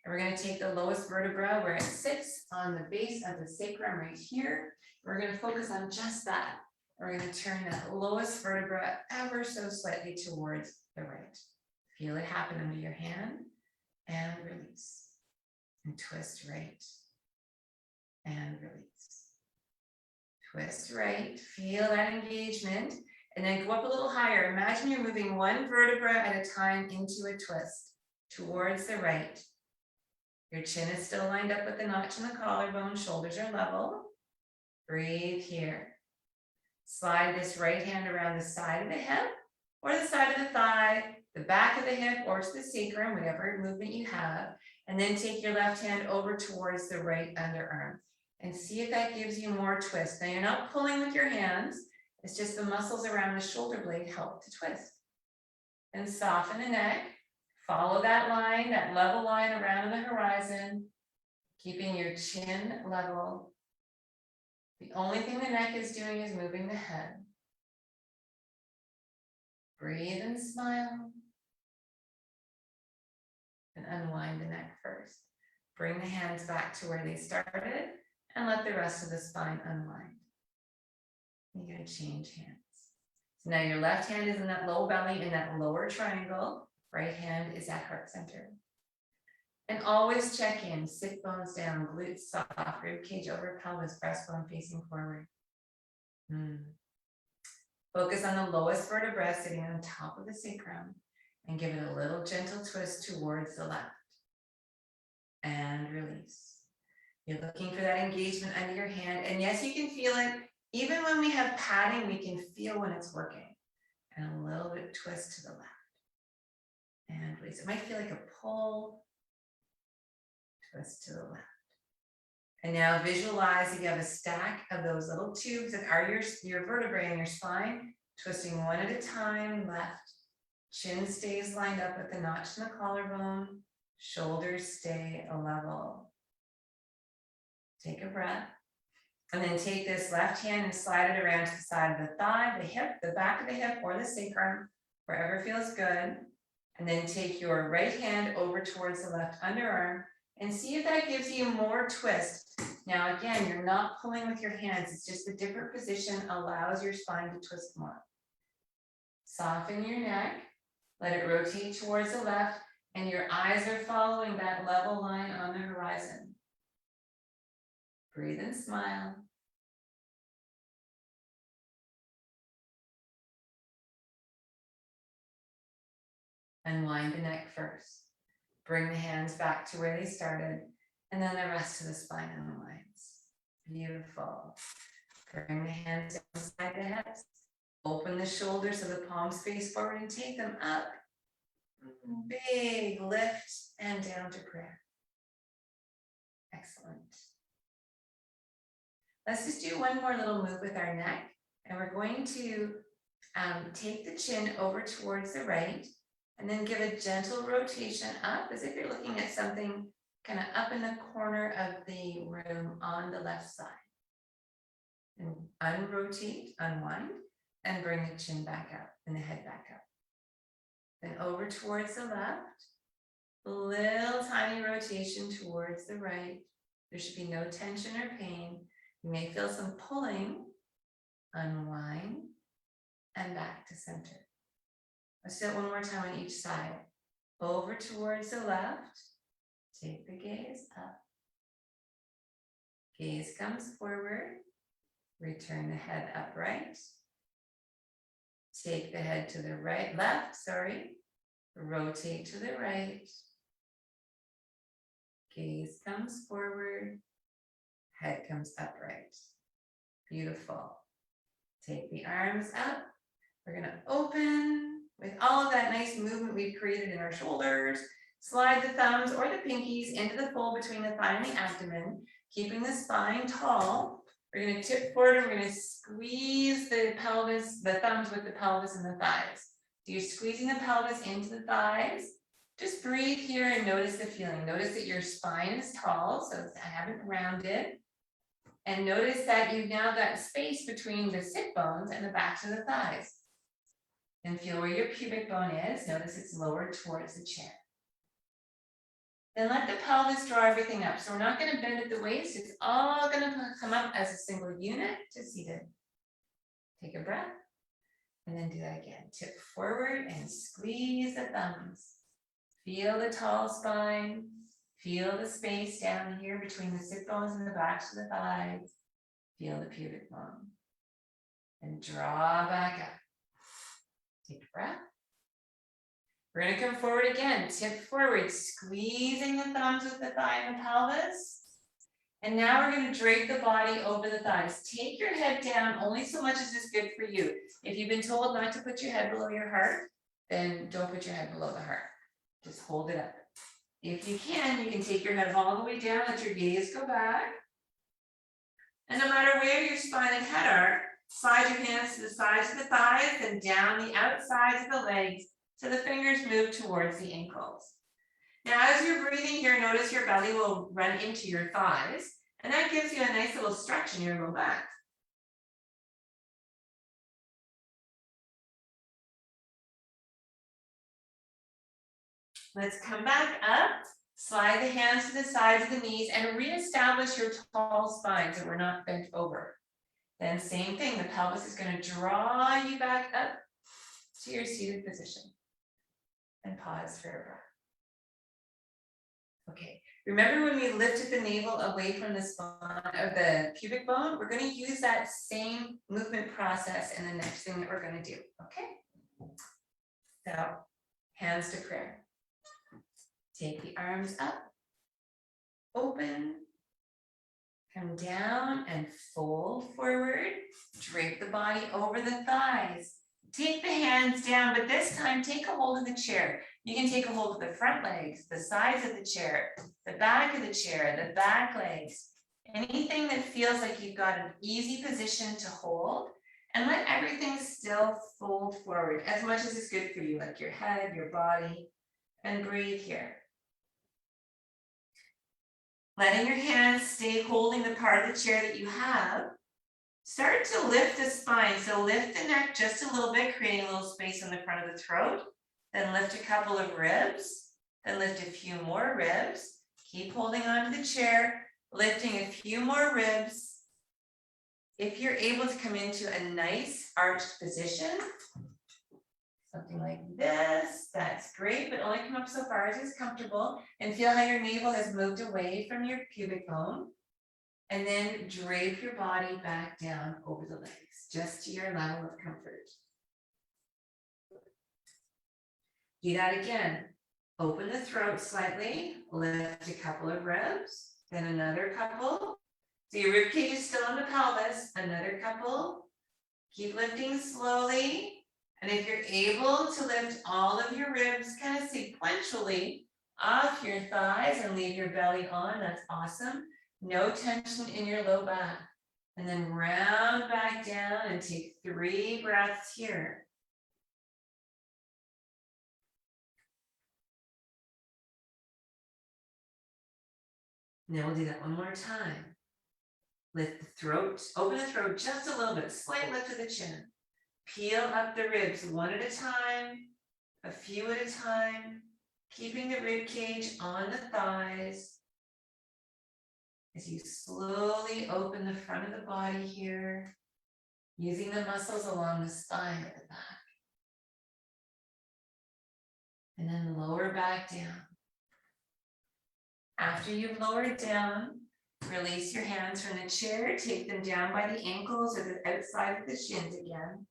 And we're going to take the lowest vertebra where it sits on the base of the sacrum right here. We're going to focus on just that. We're going to turn that lowest vertebra ever so slightly towards the right. Feel it happen under your hand and release. And twist right and release. Twist right, feel that engagement, and then go up a little higher. Imagine you're moving one vertebra at a time into a twist towards the right. Your chin is still lined up with the notch in the collarbone, shoulders are level. Breathe here. Slide this right hand around the side of the hip or the side of the thigh, the back of the hip or to the sacrum, whatever movement you have. And then take your left hand over towards the right underarm. and see if that gives you more twist. Now you're not pulling with your hands, it's just the muscles around the shoulder blade help to twist. And soften the neck, follow that line, that level line around the horizon, keeping your chin level. The only thing the neck is doing is moving the head. Breathe and smile. And unwind the neck first. Bring the hands back to where they started and let the rest of the spine unwind. You're going to change hands. So now your left hand is in that low belly in that lower triangle. Right hand is at heart center. And always check in, sit bones down, glutes soft, rib cage over pelvis, breastbone facing forward. Focus on the lowest vertebra sitting on top of the sacrum and give it a little gentle twist towards the left. And release. You're looking for that engagement under your hand. And yes, you can feel it. Even when we have padding, we can feel when it's working. And a little bit twist to the left. And release. It might feel like a pull. Twist to the left. And now visualize that you have a stack of those little tubes that are your vertebrae in your spine, twisting one at a time, left. Chin stays lined up with the notch in the collarbone. Shoulders stay level. Take a breath. And then take this left hand and slide it around to the side of the thigh, the hip, the back of the hip, or the sacrum, wherever feels good. And then take your right hand over towards the left underarm and see if that gives you more twist. Now, again, you're not pulling with your hands. It's just a different position allows your spine to twist more. Soften your neck. Let it rotate towards the left. And your eyes are following that level line on the horizon. Breathe and smile. Unwind the neck first. Bring the hands back to where they started, and then the rest of the spine unwinds. Beautiful. Bring the hands inside the hips. Open the shoulders so the palms face forward and take them up. Big lift and down to prayer. Excellent. Let's just do one more little move with our neck. And we're going to take the chin over towards the right and then give a gentle rotation up as if you're looking at something kind of up in the corner of the room on the left side. And unrotate, unwind, and bring the chin back up and the head back up. Then over towards the left, little tiny rotation towards the right. There should be no tension or pain. You may feel some pulling, unwind, and back to center. Let's do it one more time on each side. Over towards the left, take the gaze up. Gaze comes forward, return the head upright. Take the head to the right, left, rotate to the right. Gaze comes forward, head comes upright. Beautiful. Take the arms up. We're going to open with all of that nice movement we've created in our shoulders. Slide the thumbs or the pinkies into the fold between the thigh and the abdomen, keeping the spine tall. We're going to tip forward and we're going to squeeze the pelvis, the thumbs with the pelvis and the thighs. So you're squeezing the pelvis into the thighs. Just breathe here and notice the feeling. Notice that your spine is tall, so I haven't rounded. And notice that you've now got space between the sit bones and the backs of the thighs. And feel where your pubic bone is. Notice it's lowered towards the chin. Then let the pelvis draw everything up. So we're not going to bend at the waist. It's all going to come up as a single unit to seated. Take a breath. And then do that again. Tip forward and squeeze the thumbs. Feel the tall spine. Feel the space down here between the sit bones and the backs of the thighs. Feel the pubic bone. And draw back up. Take a breath. We're going to come forward again. Tip forward, squeezing the thumbs with the thigh and the pelvis. And now we're going to drape the body over the thighs. Take your head down only so much as is good for you. If you've been told not to put your head below your heart, then don't put your head below the heart. Just hold it up. If you can take your head all the way down, let your gaze go back. And no matter where your spine and head are, slide your hands to the sides of the thighs and down the outsides of the legs so the fingers move towards the ankles. Now, as you're breathing here, notice your belly will run into your thighs, and that gives you a nice little stretch in your low back. Let's come back up, slide the hands to the sides of the knees and reestablish your tall spine so we're not bent over. Then same thing, the pelvis is going to draw you back up to your seated position. And pause for a breath. Okay, remember when we lifted the navel away from the spine of the pubic bone? We're going to use that same movement process in the next thing that we're going to do, okay? So, hands to prayer. Take the arms up, open, come down and fold forward, drape the body over the thighs. Take the hands down, but this time take a hold of the chair. You can take a hold of the front legs, the sides of the chair, the back of the chair, the back legs, anything that feels like you've got an easy position to hold, and let everything still fold forward as much as is good for you, like your head, your body, and breathe here. Letting your hands stay holding the part of the chair that you have. Start to lift the spine. So lift the neck just a little bit, creating a little space in the front of the throat. Then lift a couple of ribs. Then lift a few more ribs. Keep holding onto the chair, lifting a few more ribs. If you're able to come into a nice arched position, something like this, that's great, but only come up so far as is comfortable, and feel how your navel has moved away from your pubic bone. And then drape your body back down over the legs, just to your level of comfort. Do that again. Open the throat slightly, lift a couple of ribs, then another couple. So your rib cage is still on the pelvis, another couple. Keep lifting slowly. And if you're able to lift all of your ribs kind of sequentially off your thighs and leave your belly on, that's awesome. No tension in your low back. And then round back down and take 3 breaths here. And then we'll do that one more time. Lift the throat, open the throat just a little bit, slight lift of the chin. Peel up the ribs one at a time, a few at a time, keeping the rib cage on the thighs. As you slowly open the front of the body here, using the muscles along the spine at the back. And then lower back down. After you've lowered down, release your hands from the chair, take them down by the ankles or the outside of the shins again.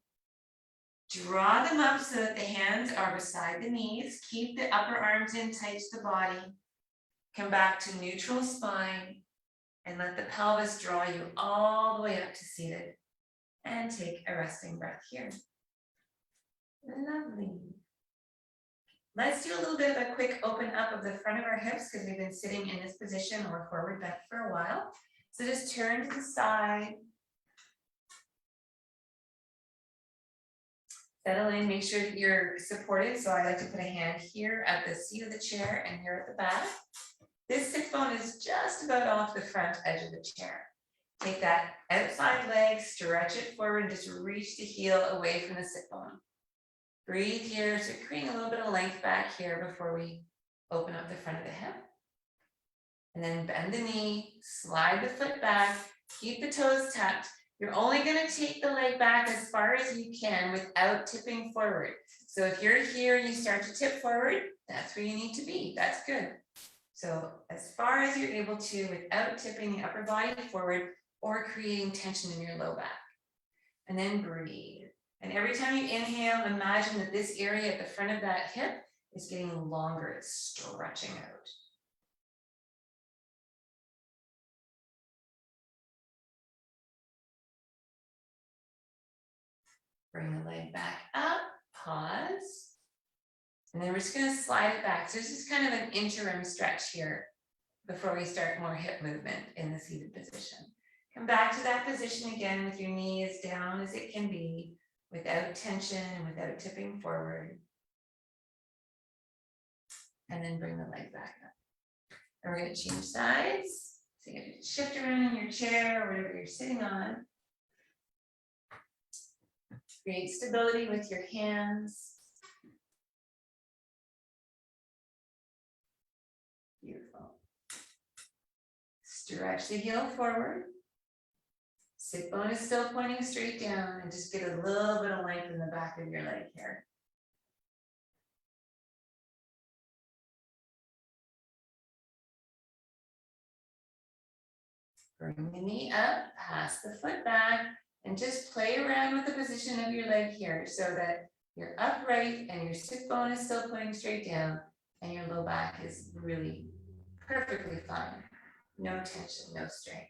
Draw them up so that the hands are beside the knees. Keep the upper arms in tight to the body. Come back to neutral spine and let the pelvis draw you all the way up to seated. And take a resting breath here. Lovely. Let's do a little bit of a quick open up of the front of our hips because we've been sitting in this position or forward bent for a while. So just turn to the side. Settle in, make sure that you're supported. So I like to put a hand here at the seat of the chair and here at the back. This sit bone is just about off the front edge of the chair. Take that outside leg, stretch it forward, and just reach the heel away from the sit bone. Breathe here, so creating a little bit of length back here before we open up the front of the hip. And then bend the knee, slide the foot back, keep the toes tucked. You're only going to take the leg back as far as you can without tipping forward. So if you're here and you start to tip forward, that's where you need to be. That's good. So as far as you're able to without tipping the upper body forward or creating tension in your low back. And then breathe. And every time you inhale, imagine that this area at the front of that hip is getting longer. It's stretching out. Bring the leg back up, pause. And then we're just going to slide it back. So this is kind of an interim stretch here before we start more hip movement in the seated position. Come back. back to that position again with your knee as down as it can be, without tension, without tipping forward. And then bring the leg back up. And we're going to change sides. So you can shift around in your chair or whatever you're sitting on. Create stability with your hands. Beautiful. Stretch the heel forward. Sit bone is still pointing straight down, and just get a little bit of length in the back of your leg here. Bring the knee up, pass the foot back, and just play around with the position of your leg here so that you're upright and your sit bone is still pointing straight down and your low back is really perfectly fine. No tension, no strain.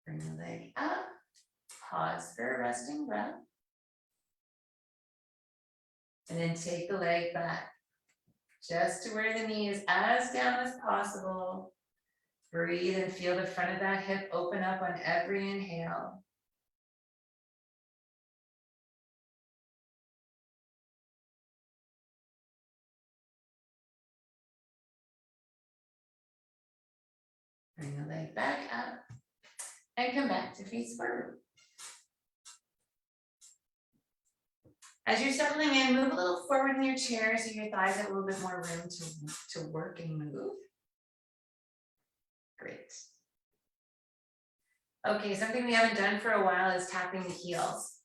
Bring the leg up, pause for a resting breath. And then take the leg back just to where the knee is as down as possible. Breathe and feel the front of that hip open up on every inhale. Bring the leg back up and come back to face forward. As you're settling in, move a little forward in your chair so your thighs have a little bit more room to work and move. Great. Okay, something we haven't done for a while is tapping the heels.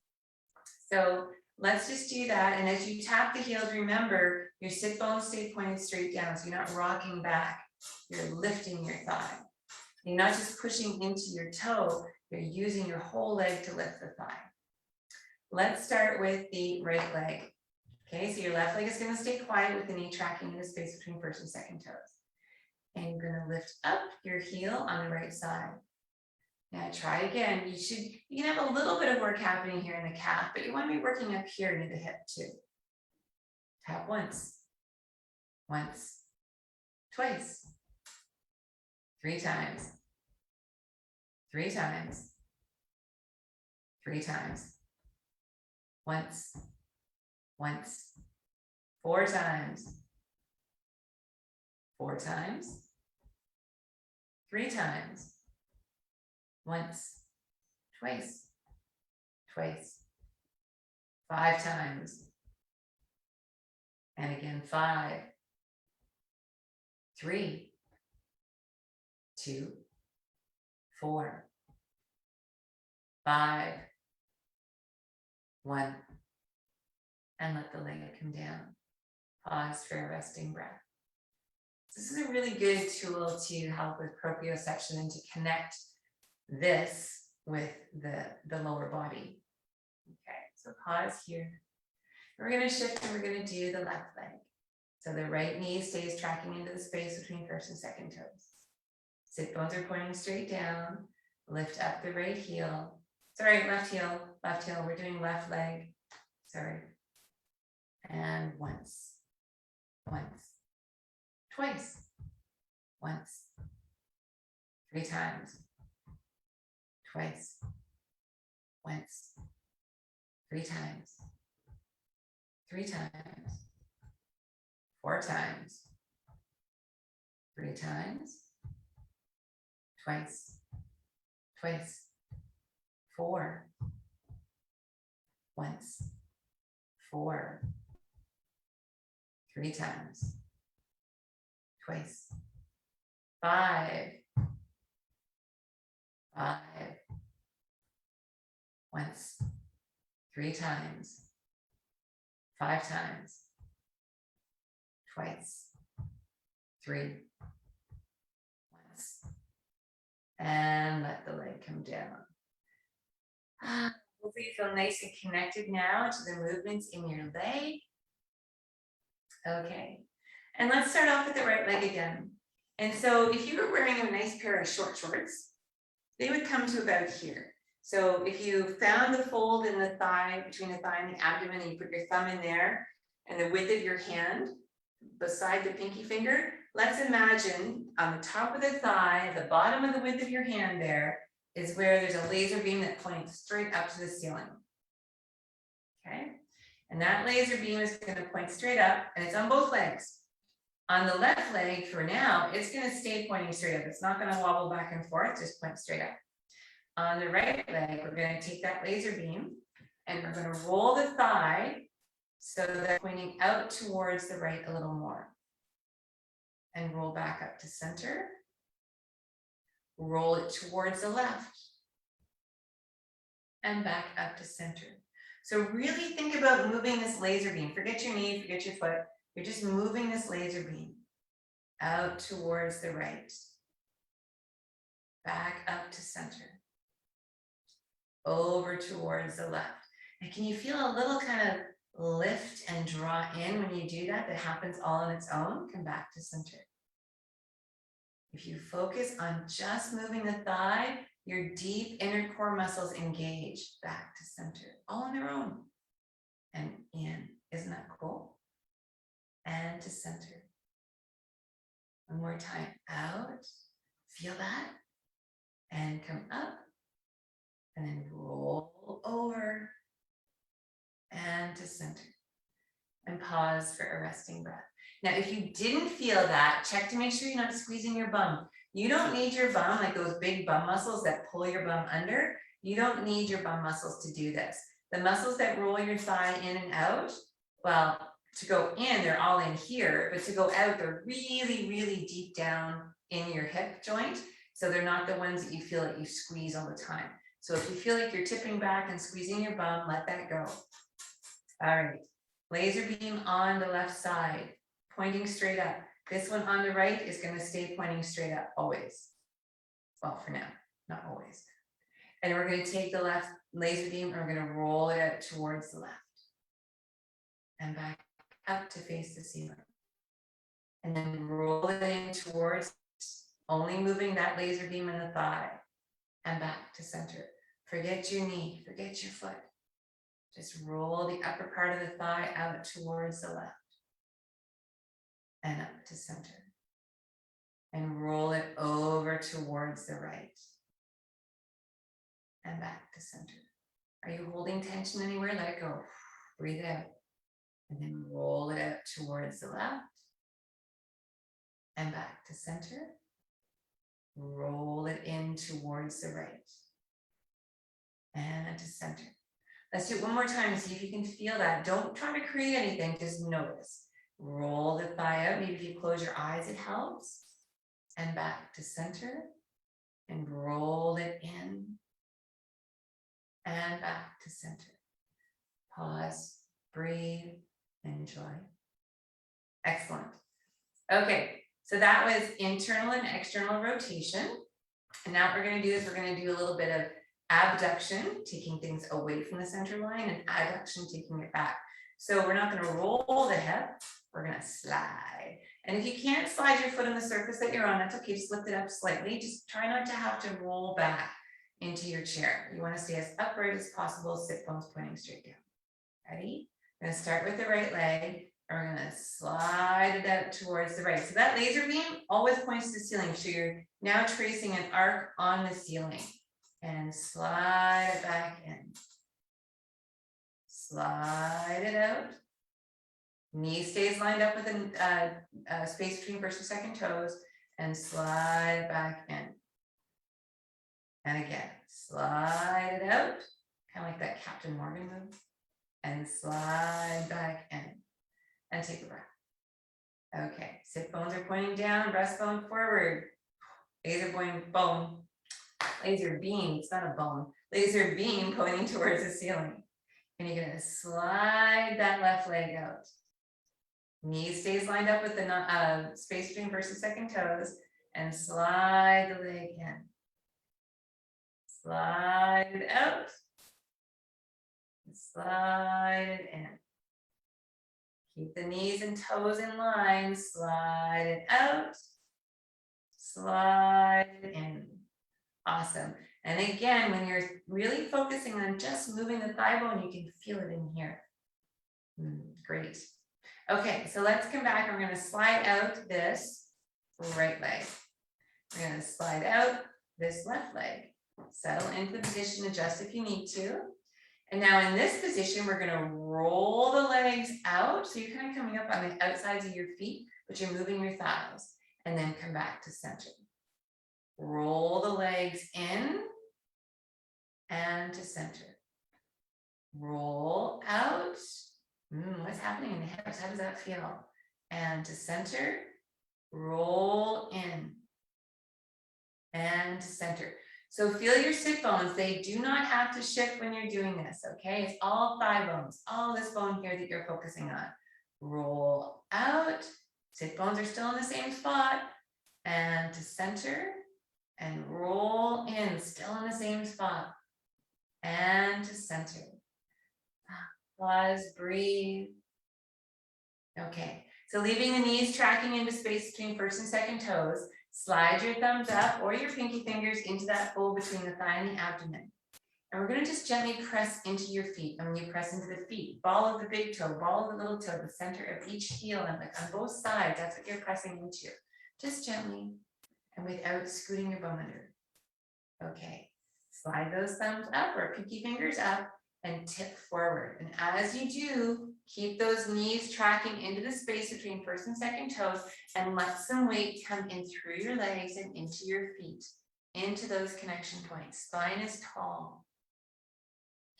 So let's just do that. And as you tap the heels, remember your sit bones stay pointed straight down. So you're not rocking back, you're lifting your thigh. You're not just pushing into your toe, you're using your whole leg to lift the thigh. Let's start with the right leg. Okay, so your left leg is going to stay quiet with the knee tracking in the space between first and second toes. And you're going to lift up your heel on the right side. Now try again. You can have a little bit of work happening here in the calf, but you want to be working up here near the hip too. Tap once, twice, 3 times, 3 times, 3 times. Once, 4 times, 4 times, 3 times, once, twice, 5 times, and again 5, 3, 2, 4, 5, 1, and let the leg come down. Pause for a resting breath. This is a really good tool to help with proprioception and to connect this with the lower body. Okay, so pause here. We're going to shift and we're going to do the left leg. So the right knee stays tracking into the space between first and second toes. Sit bones are pointing straight down. Lift up the right heel. Sorry, left heel. We're doing left leg. Sorry. And once, twice, once, 3 times, twice, once, 3 times, 3 times, 4 times, 3 times, twice, 4, once, 4, 3 times, twice, 5, once, 3 times, 5 times, twice, 3, once, and let the leg come down. Hopefully you feel nice and connected now to the movements in your leg. Okay, and let's start off with the right leg again. And so if you were wearing a nice pair of short shorts, they would come to about here. So if you found the fold in the thigh, between the thigh and the abdomen, and you put your thumb in there, and the width of your hand beside the pinky finger. Let's imagine on the top of the thigh, the bottom of the width of your hand there is where there's a laser beam that points straight up to the ceiling. Okay, and that laser beam is going to point straight up, and it's on both legs. On the left leg for now, it's going to stay pointing straight up. It's not going to wobble back and forth, just point straight up. On the right leg, we're going to take that laser beam and we're going to roll the thigh so that pointing out towards the right a little more. And roll back up to center. Roll it towards the left. And back up to center. So really think about moving this laser beam. Forget your knee, forget your foot. You're just moving this laser beam out towards the right. Back up to center. Over towards the left. And can you feel a little kind of lift and draw in when you do that? That happens all on its own. Come back to center. If you focus on just moving the thigh, your deep inner core muscles engage back to center, all on their own. And in. Isn't that cool? And to center. One more time. Out. Feel that. And come up. And then roll over. And to center. And pause for a resting breath. Now, if you didn't feel that, check to make sure you're not squeezing your bum. You don't need your bum, like those big bum muscles that pull your bum under. You don't need your bum muscles to do this. The muscles that roll your thigh in and out, well, to go in, they're all in here, but to go out, they're really, really deep down in your hip joint. So they're not the ones that you feel like you squeeze all the time. So if you feel like you're tipping back and squeezing your bum, let that go. All right, laser beam on the left side, pointing straight up. This one on the right is going to stay pointing straight up always. Well, for now, not always. And we're going to take the left laser beam and we're going to roll it out towards the left. And back up to face the ceiling. And then roll it in towards, only moving that laser beam in the thigh. And back to center. Forget your knee, forget your foot. Just roll the upper part of the thigh out towards the left. And up to center. And roll it over towards the right. And back to center. Are you holding tension anywhere? Let it go. Breathe it out. And then roll it out towards the left. And back to center. Roll it in towards the right. And to center. Let's do it one more time and see if you can feel that. Don't try to create anything, just notice. Roll the thigh out. Maybe if you close your eyes, it helps. And back to center. And roll it in. And back to center. Pause, breathe, enjoy. Excellent. Okay, so that was internal and external rotation. And now what we're going to do is we're going to do a little bit of abduction, taking things away from the center line, and adduction, taking it back. So we're not going to roll the hip, we're going to slide. And if you can't slide your foot on the surface that you're on, that's okay, just lift it up slightly. Just try not to have to roll back into your chair. You want to stay as upright as possible, sit bones pointing straight down. Ready? I'm going to start with the right leg. And we're going to slide it out towards the right. So that laser beam always points to the ceiling. So you're now tracing an arc on the ceiling. And slide it back in. Slide it out. Knee stays lined up with a space between first and second toes. And slide back in. And again, slide it out. Kind of like that Captain Morgan move. And slide back in. And take a breath. Okay, sit bones are pointing down, breastbone forward. Laser beam, it's not a bone. Laser beam pointing towards the ceiling. And you're gonna slide that left leg out. Knee stays lined up with the space between first and second toes. And slide the leg in. Slide it out. Slide it in. Keep the knees and toes in line. Slide it out. Slide it in. Awesome. And again, when you're really focusing on just moving the thigh bone, you can feel it in here. Great. Okay, so let's come back. We're gonna slide out this right leg. We're gonna slide out this left leg. Settle into the position, adjust if you need to. And now in this position, we're gonna roll the legs out. So you're kind of coming up on the outsides of your feet, but you're moving your thighs. And then come back to center. Roll the legs in and to center. Roll out. What's happening in the hips? How does that feel? And to center. Roll in and to center. So feel your sit bones. They do not have to shift when you're doing this, okay? It's all thigh bones, all this bone here that you're focusing on. Roll out. Sit bones are still in the same spot. And to center. And roll in, still in the same spot. And to center. Pause, breathe. Okay, so leaving the knees tracking into space between first and second toes, slide your thumbs up or your pinky fingers into that fold between the thigh and the abdomen. And we're gonna just gently press into your feet. And when you press into the feet, ball of the big toe, ball of the little toe, the center of each heel, and like on both sides, that's what you're pressing into. Just gently and without scooting your bum under. Okay, slide those thumbs up or pinky fingers up and tip forward. And as you do, keep those knees tracking into the space between first and second toes and let some weight come in through your legs and into your feet, into those connection points. Spine is tall.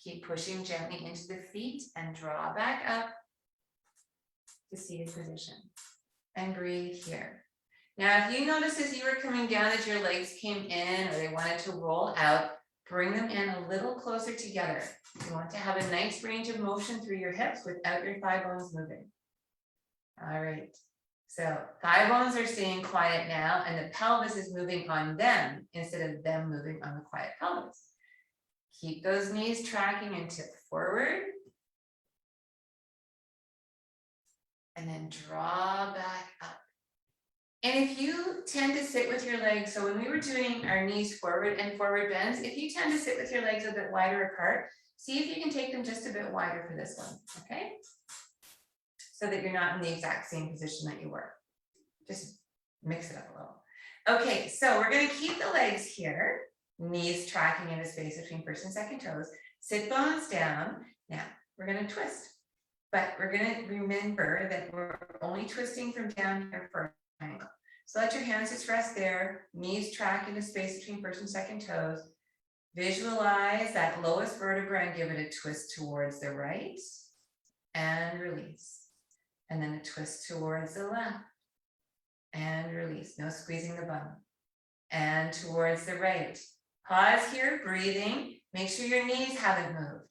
Keep pushing gently into the feet and draw back up to seated position. And breathe here. Now, if you notice as you were coming down that your legs came in or they wanted to roll out, bring them in a little closer together. You want to have a nice range of motion through your hips without your thigh bones moving. All right, so thigh bones are staying quiet now and the pelvis is moving on them instead of them moving on the quiet pelvis. Keep those knees tracking and tip forward. And then draw back up. And if you tend to sit with your legs, so when we were doing our knees forward and forward bends, if you tend to sit with your legs a bit wider apart, see if you can take them just a bit wider for this one, okay? So that you're not in the exact same position that you were. Just mix it up a little. Okay, so we're gonna keep the legs here, knees tracking into space between first and second toes, sit bones down. Now, we're gonna twist, but we're gonna remember that we're only twisting from down here for a triangle. So let your hands just rest there, knees track into space between first and second toes. Visualize that lowest vertebra and give it a twist towards the right and release. And then a twist towards the left and release. No squeezing the bum. And towards the right. Pause here, breathing. Make sure your knees haven't moved.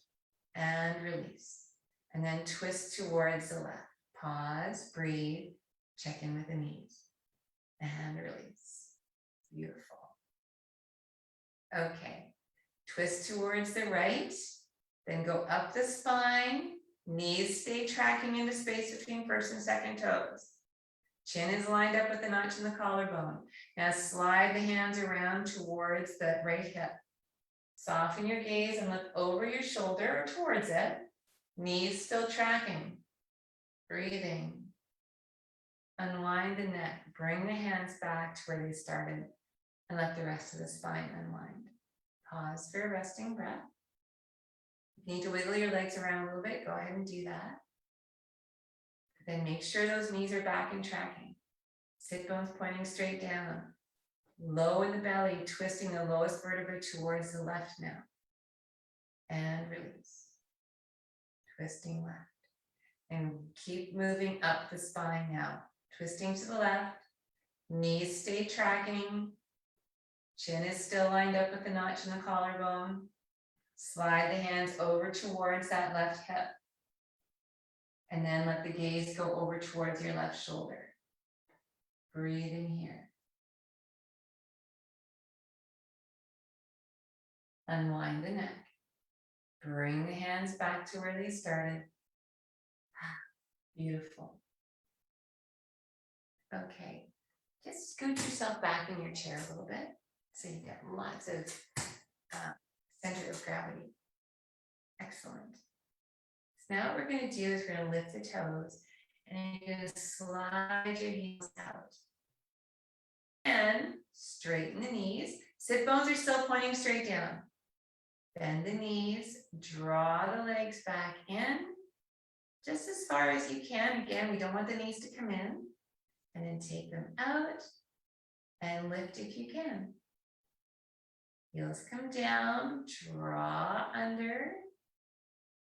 And release. And then twist towards the left. Pause, breathe, check in with the knees. And release. Beautiful. Okay. Twist towards the right. Then go up the spine. Knees stay tracking into space between first and second toes. Chin is lined up with the notch in the collarbone. Now slide the hands around towards the right hip. Soften your gaze and look over your shoulder or towards it. Knees still tracking. Breathing. Unwind the neck. Bring the hands back to where they started and let the rest of the spine unwind. Pause for a resting breath. If you need to wiggle your legs around a little bit, go ahead and do that. Then make sure those knees are back and tracking. Sit bones pointing straight down. Low in the belly, twisting the lowest vertebra towards the left now. And release. Twisting left. And keep moving up the spine now. Twisting to the left. Knees stay tracking. Chin is still lined up with the notch in the collarbone. Slide the hands over towards that left hip. And then let the gaze go over towards your left shoulder. Breathe in here. Unwind the neck. Bring the hands back to where they started. Beautiful. Okay, just scoot yourself back in your chair a little bit so you get lots of center of gravity. Excellent. So now what we're going to do is we're going to lift the toes And you're going to slide your heels out. And straighten the knees. Sit bones are still pointing straight down. Bend the knees, draw the legs back in, just as far as you can. Again, we don't want the knees to come in. And then take them out and lift if you can. Heels come down, draw under.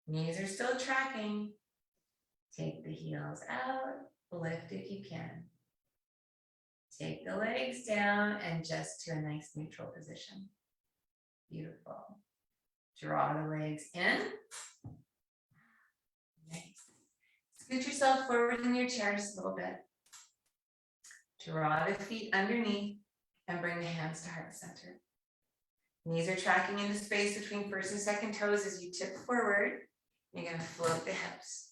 Knees are still tracking. Take the heels out, lift if you can. Take the legs down and just to a nice neutral position. Beautiful. Draw the legs in. Nice. Scoot yourself forward in your chair just a little bit. Draw the feet underneath and bring the hands to heart center. Knees are tracking into space between first and second toes as you tip forward. You're going to float the hips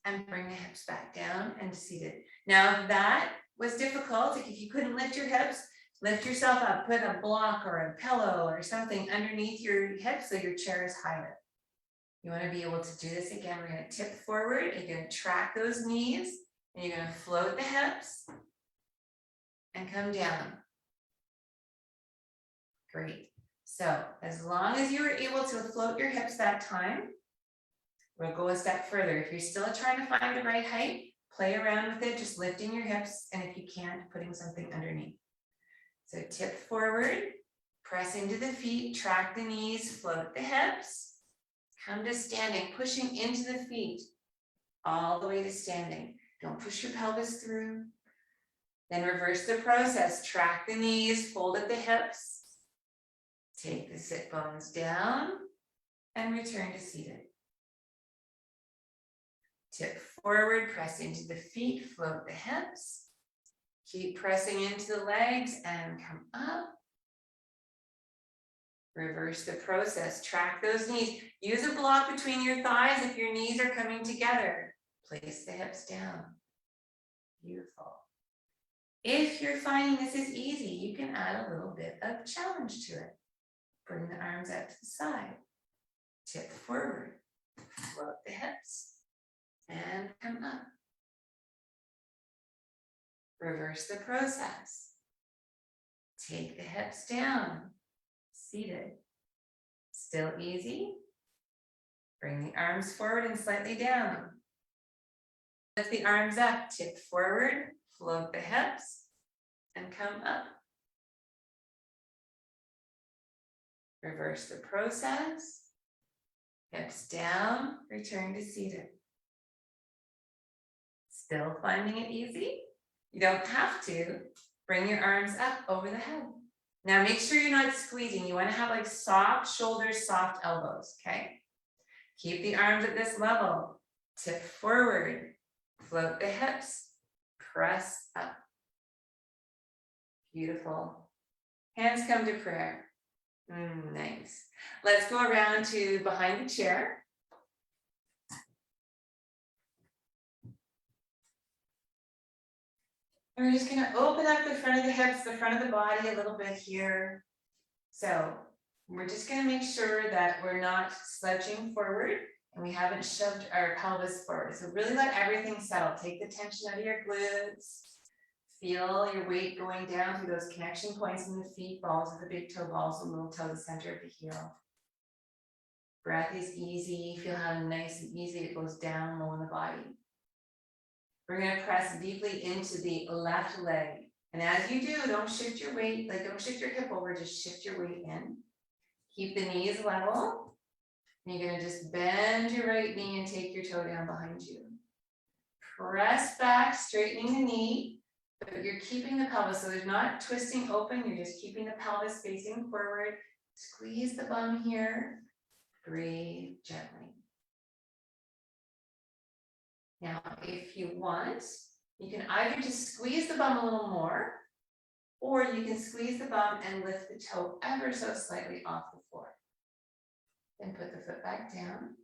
and bring the hips back down and seated. Now, if that was difficult, like if you couldn't lift your hips, lift yourself up, put a block or a pillow or something underneath your hips so your chair is higher. You want to be able to do this again. We're going to tip forward. You're going to track those knees and you're going to float the hips and come down. Great. So as long as you were able to float your hips that time, we'll go a step further. If you're still trying to find the right height, play around with it, just lifting your hips, and if you can't, putting something underneath. So tip forward, press into the feet, track the knees, float the hips, come to standing, pushing into the feet, all the way to standing. Don't push your pelvis through. Then reverse the process, track the knees, fold at the hips, take the sit bones down, and return to seated. Tip forward, press into the feet, float the hips. Keep pressing into the legs and come up. Reverse the process, track those knees. Use a block between your thighs if your knees are coming together. Place the hips down. Beautiful. If you're finding this is easy, you can add a little bit of challenge to it. Bring the arms out to the side. Tip forward, float the hips, and come up. Reverse the process. Take the hips down, seated. Still easy. Bring the arms forward and slightly down. Lift the arms up, tip forward, float the hips, and come up. Reverse the process. Hips down, return to seated. Still finding it easy? You don't have to. Bring your arms up over the head. Now make sure you're not squeezing. You want to have like soft shoulders, soft elbows, okay? Keep the arms at this level. Tip forward, float the hips, press up. Beautiful. Hands come to prayer. Nice. Let's go around to behind the chair. And we're just going to open up the front of the hips, the front of the body a little bit here. So we're just going to make sure that we're not slouching forward and we haven't shoved our pelvis forward. So really let everything settle. Take the tension out of your glutes. Feel your weight going down through those connection points in the feet, balls of the big toe, balls of the little toe, the center of the heel. Breath is easy. Feel how nice and easy it goes down low in the body. We're going to press deeply into the left leg. And as you do, don't shift your weight, like don't shift your hip over, just shift your weight in. Keep the knees level. And you're going to just bend your right knee and take your toe down behind you. Press back, straightening the knee. But you're keeping the pelvis, so there's not twisting open, you're just keeping the pelvis facing forward. Squeeze the bum here. Breathe gently. Now, if you want, you can either just squeeze the bum a little more, or you can squeeze the bum and lift the toe ever so slightly off the floor. Then put the foot back down.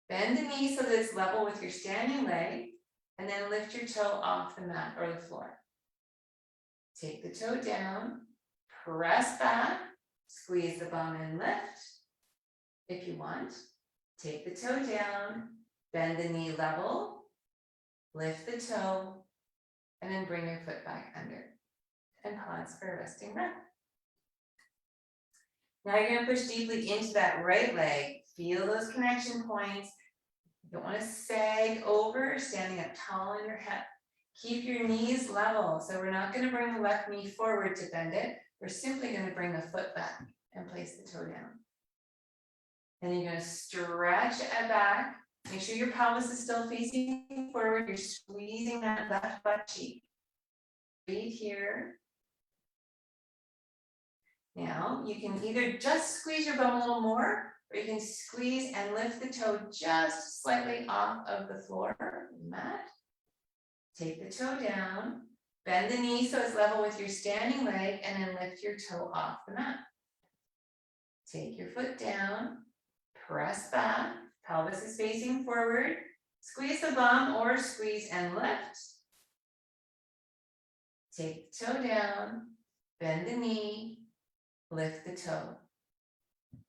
Bend the knee so that it's level with your standing leg. And then lift your toe off the mat or the floor. Take the toe down, press back, squeeze the bum and lift. If you want, take the toe down, Bend the knee level, lift the toe, and then bring your foot back under. And pause for a resting breath. Now you're gonna push deeply into that right leg. Feel those connection points. You don't wanna sag over, standing up tall on your hip. Keep your knees level. So we're not gonna bring the left knee forward to bend it. We're simply gonna bring the foot back and place the toe down. Then you're gonna stretch it back. Make sure your pelvis is still facing forward. You're squeezing that left butt cheek. Right here. Now you can either just squeeze your bum a little more, or you can squeeze and lift the toe just slightly off of the floor, mat. Take the toe down, bend the knee so it's level with your standing leg, and then lift your toe off the mat. Take your foot down, press back, pelvis is facing forward, squeeze the bum or squeeze and lift. Take the toe down, bend the knee, lift the toe.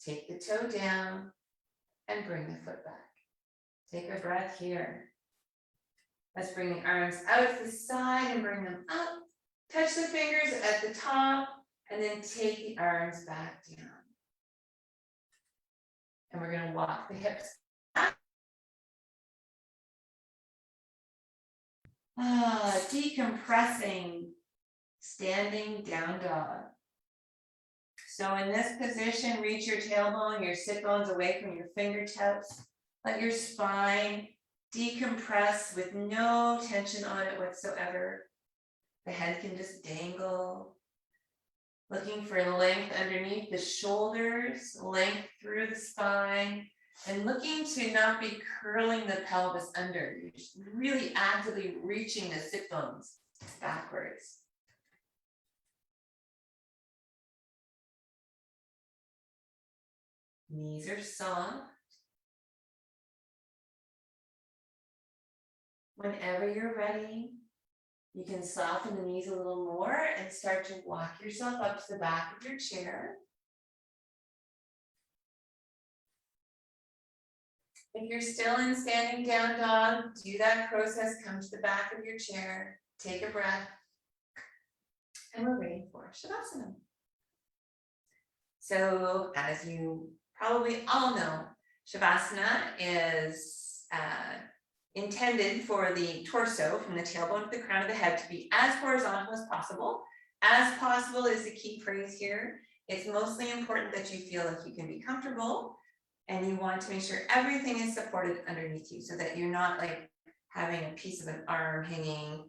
Take the toe down and bring the foot back. Take a breath here. Let's bring the arms out to the side and bring them up. Touch the fingers at the top and then take the arms back down. And we're going to walk the hips back. Decompressing, standing down dog. So in this position, reach your tailbone, your sit bones away from your fingertips. Let your spine decompress with no tension on it whatsoever. The head can just dangle. Looking for length underneath the shoulders, length through the spine, and looking to not be curling the pelvis under. You're just really actively reaching the sit bones backwards. Knees are soft. Whenever you're ready, you can soften the knees a little more and start to walk yourself up to the back of your chair. If you're still in standing down dog, do that process, come to the back of your chair, take a breath, and we're ready for Shavasana. So as you probably all know, Shavasana is intended for the torso from the tailbone to the crown of the head to be as horizontal as possible. As possible is the key phrase here. It's mostly important that you feel like you can be comfortable and you want to make sure everything is supported underneath you so that you're not like having a piece of an arm hanging.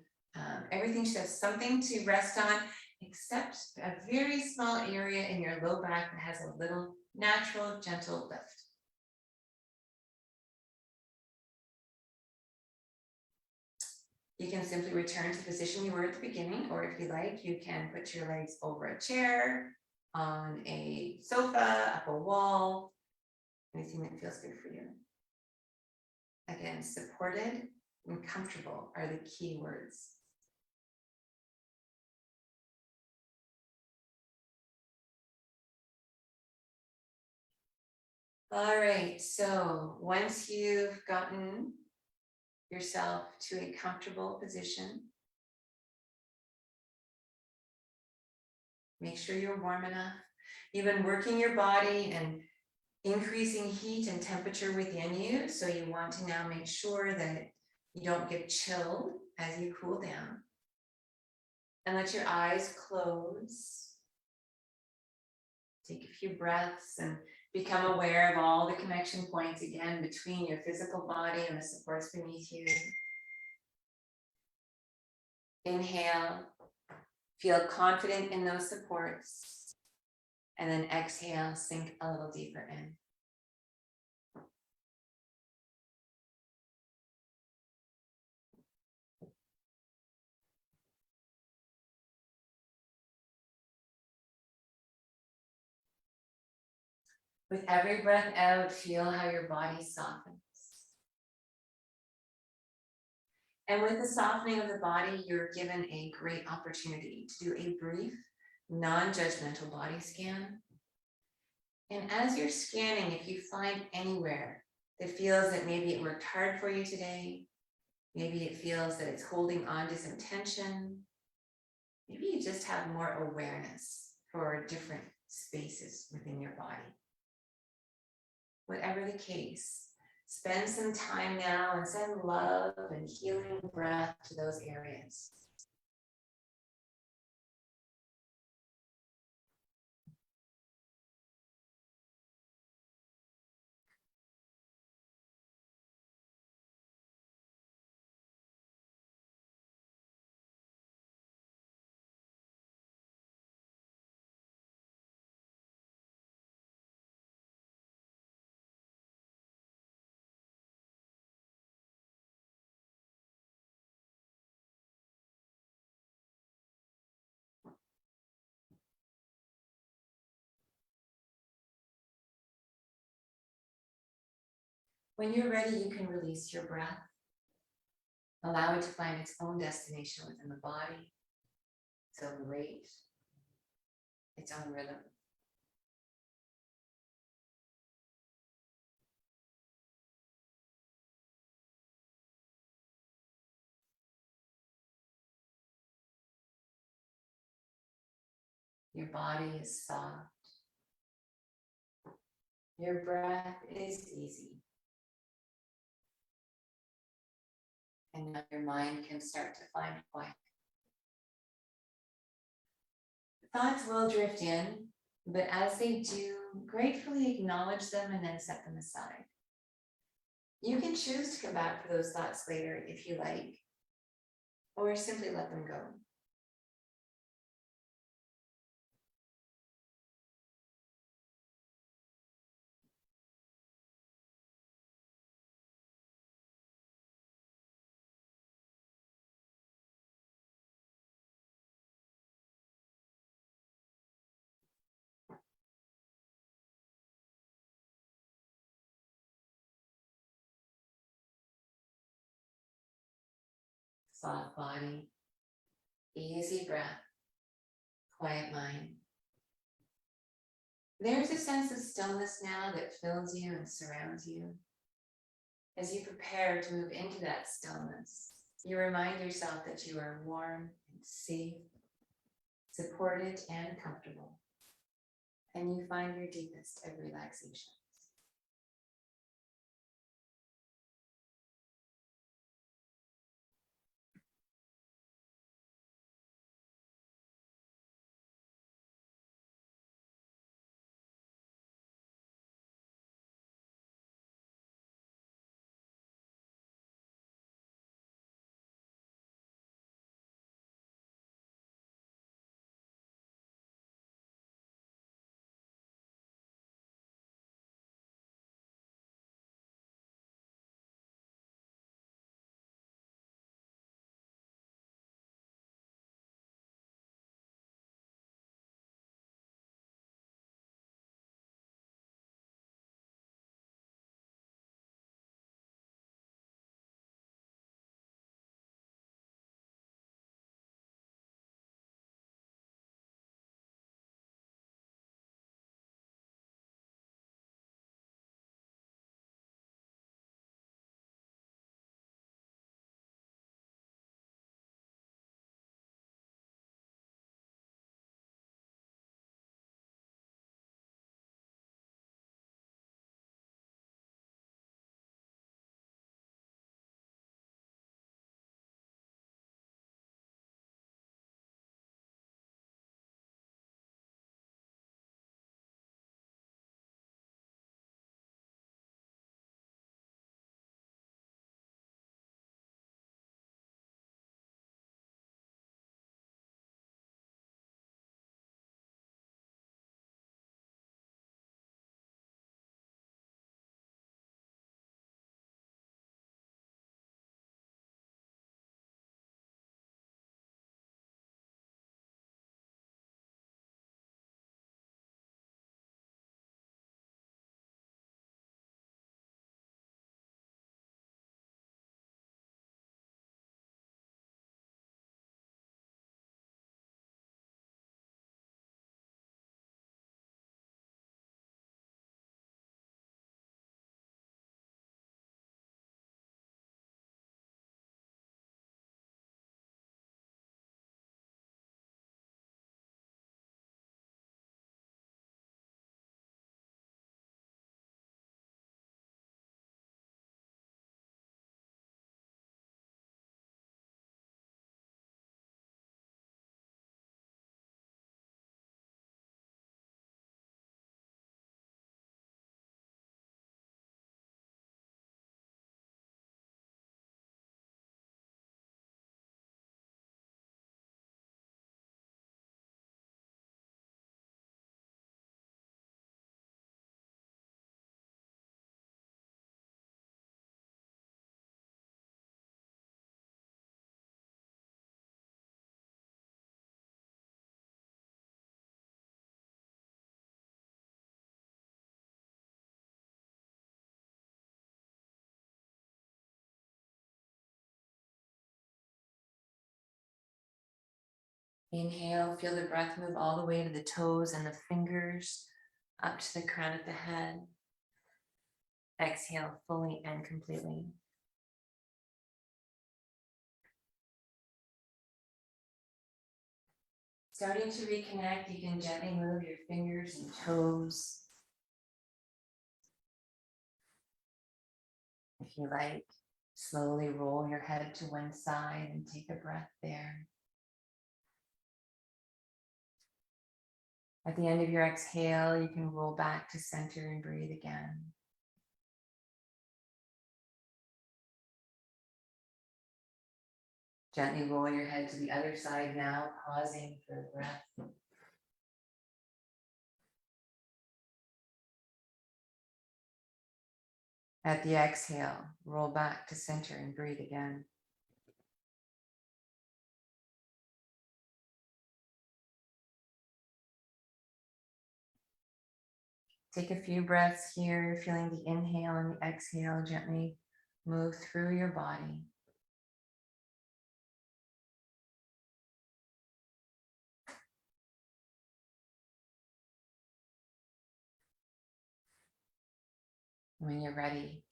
Everything should have something to rest on, except a very small area in your low back that has a little natural, gentle lift. You can simply return to the position you were at the beginning, or if you like, you can put your legs over a chair, on a sofa, up a wall, anything that feels good for you. Again, supported and comfortable are the key words. All right, so once you've gotten yourself to a comfortable position, make sure you're warm enough. You've been working your body and increasing heat and temperature within you, so you want to now make sure that you don't get chilled as you cool down. And let your eyes close. Take a few breaths and become aware of all the connection points again between your physical body and the supports beneath you. Inhale, feel confident in those supports, and then exhale, sink a little deeper in. With every breath out, feel how your body softens. And with the softening of the body, you're given a great opportunity to do a brief, non-judgmental body scan. And as you're scanning, if you find anywhere that feels that maybe it worked hard for you today. Maybe it feels that it's holding on to some tension. Maybe you just have more awareness for different spaces within your body. Whatever the case, spend some time now and send love and healing breath to those areas. When you're ready, you can release your breath. Allow it to find its own destination within the body, its own rate, its own rhythm. Your body is soft. Your breath is easy. And now your mind can start to find quiet. Thoughts will drift in, but as they do, gratefully acknowledge them and then set them aside. You can choose to come back for those thoughts later if you like, or simply let them go. Soft body, easy breath, quiet mind. There's a sense of stillness now that fills you and surrounds you. As you prepare to move into that stillness, you remind yourself that you are warm and safe, supported and comfortable, and you find your deepest of relaxation. Inhale, feel the breath move all the way to the toes and the fingers up to the crown of the head. Exhale fully and completely. Starting to reconnect, you can gently move your fingers and toes. If you like, slowly roll your head to one side and take a breath there. At the end of your exhale, you can roll back to center and breathe again. Gently roll your head to the other side now, pausing for a breath. At the exhale, roll back to center and breathe again. Take a few breaths here, feeling the inhale and the exhale gently move through your body. When you're ready,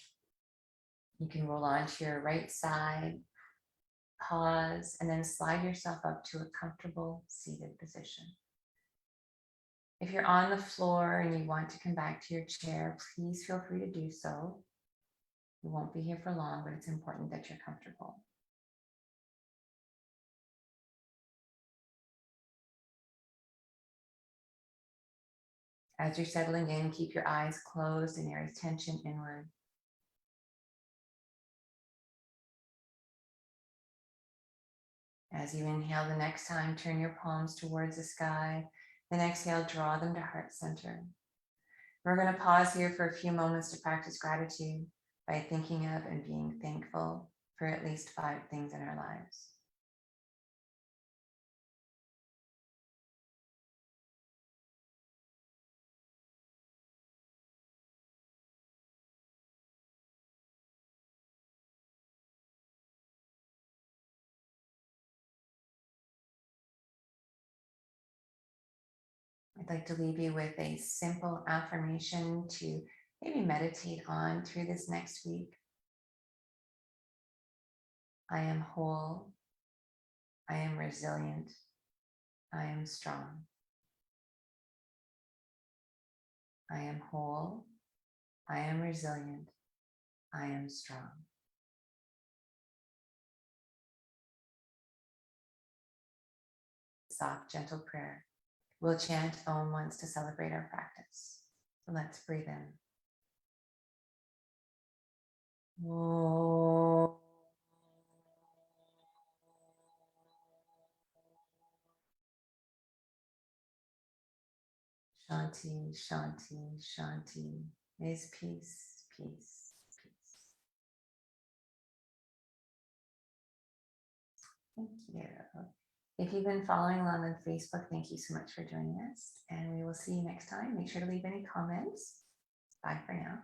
you can roll onto your right side, pause, and then slide yourself up to a comfortable seated position. If you're on the floor and you want to come back to your chair, please feel free to do so. You won't be here for long, but it's important that you're comfortable. As you're settling in, keep your eyes closed and your attention inward. As you inhale the next time, turn your palms towards the sky. Then exhale, draw them to heart center. We're going to pause here for a few moments to practice gratitude by thinking of and being thankful for at least 5 things in our lives. I'd like to leave you with a simple affirmation to maybe meditate on through this next week. I am whole. I am resilient. I am strong. I am whole. I am resilient. I am strong. Soft, gentle prayer. We'll chant Om once to celebrate our practice. So let's breathe in. Om. Shanti, Shanti, Shanti. Is peace, peace, peace. Thank you. If you've been following along on Facebook, thank you so much for joining us. And we will see you next time. Make sure to leave any comments. Bye for now.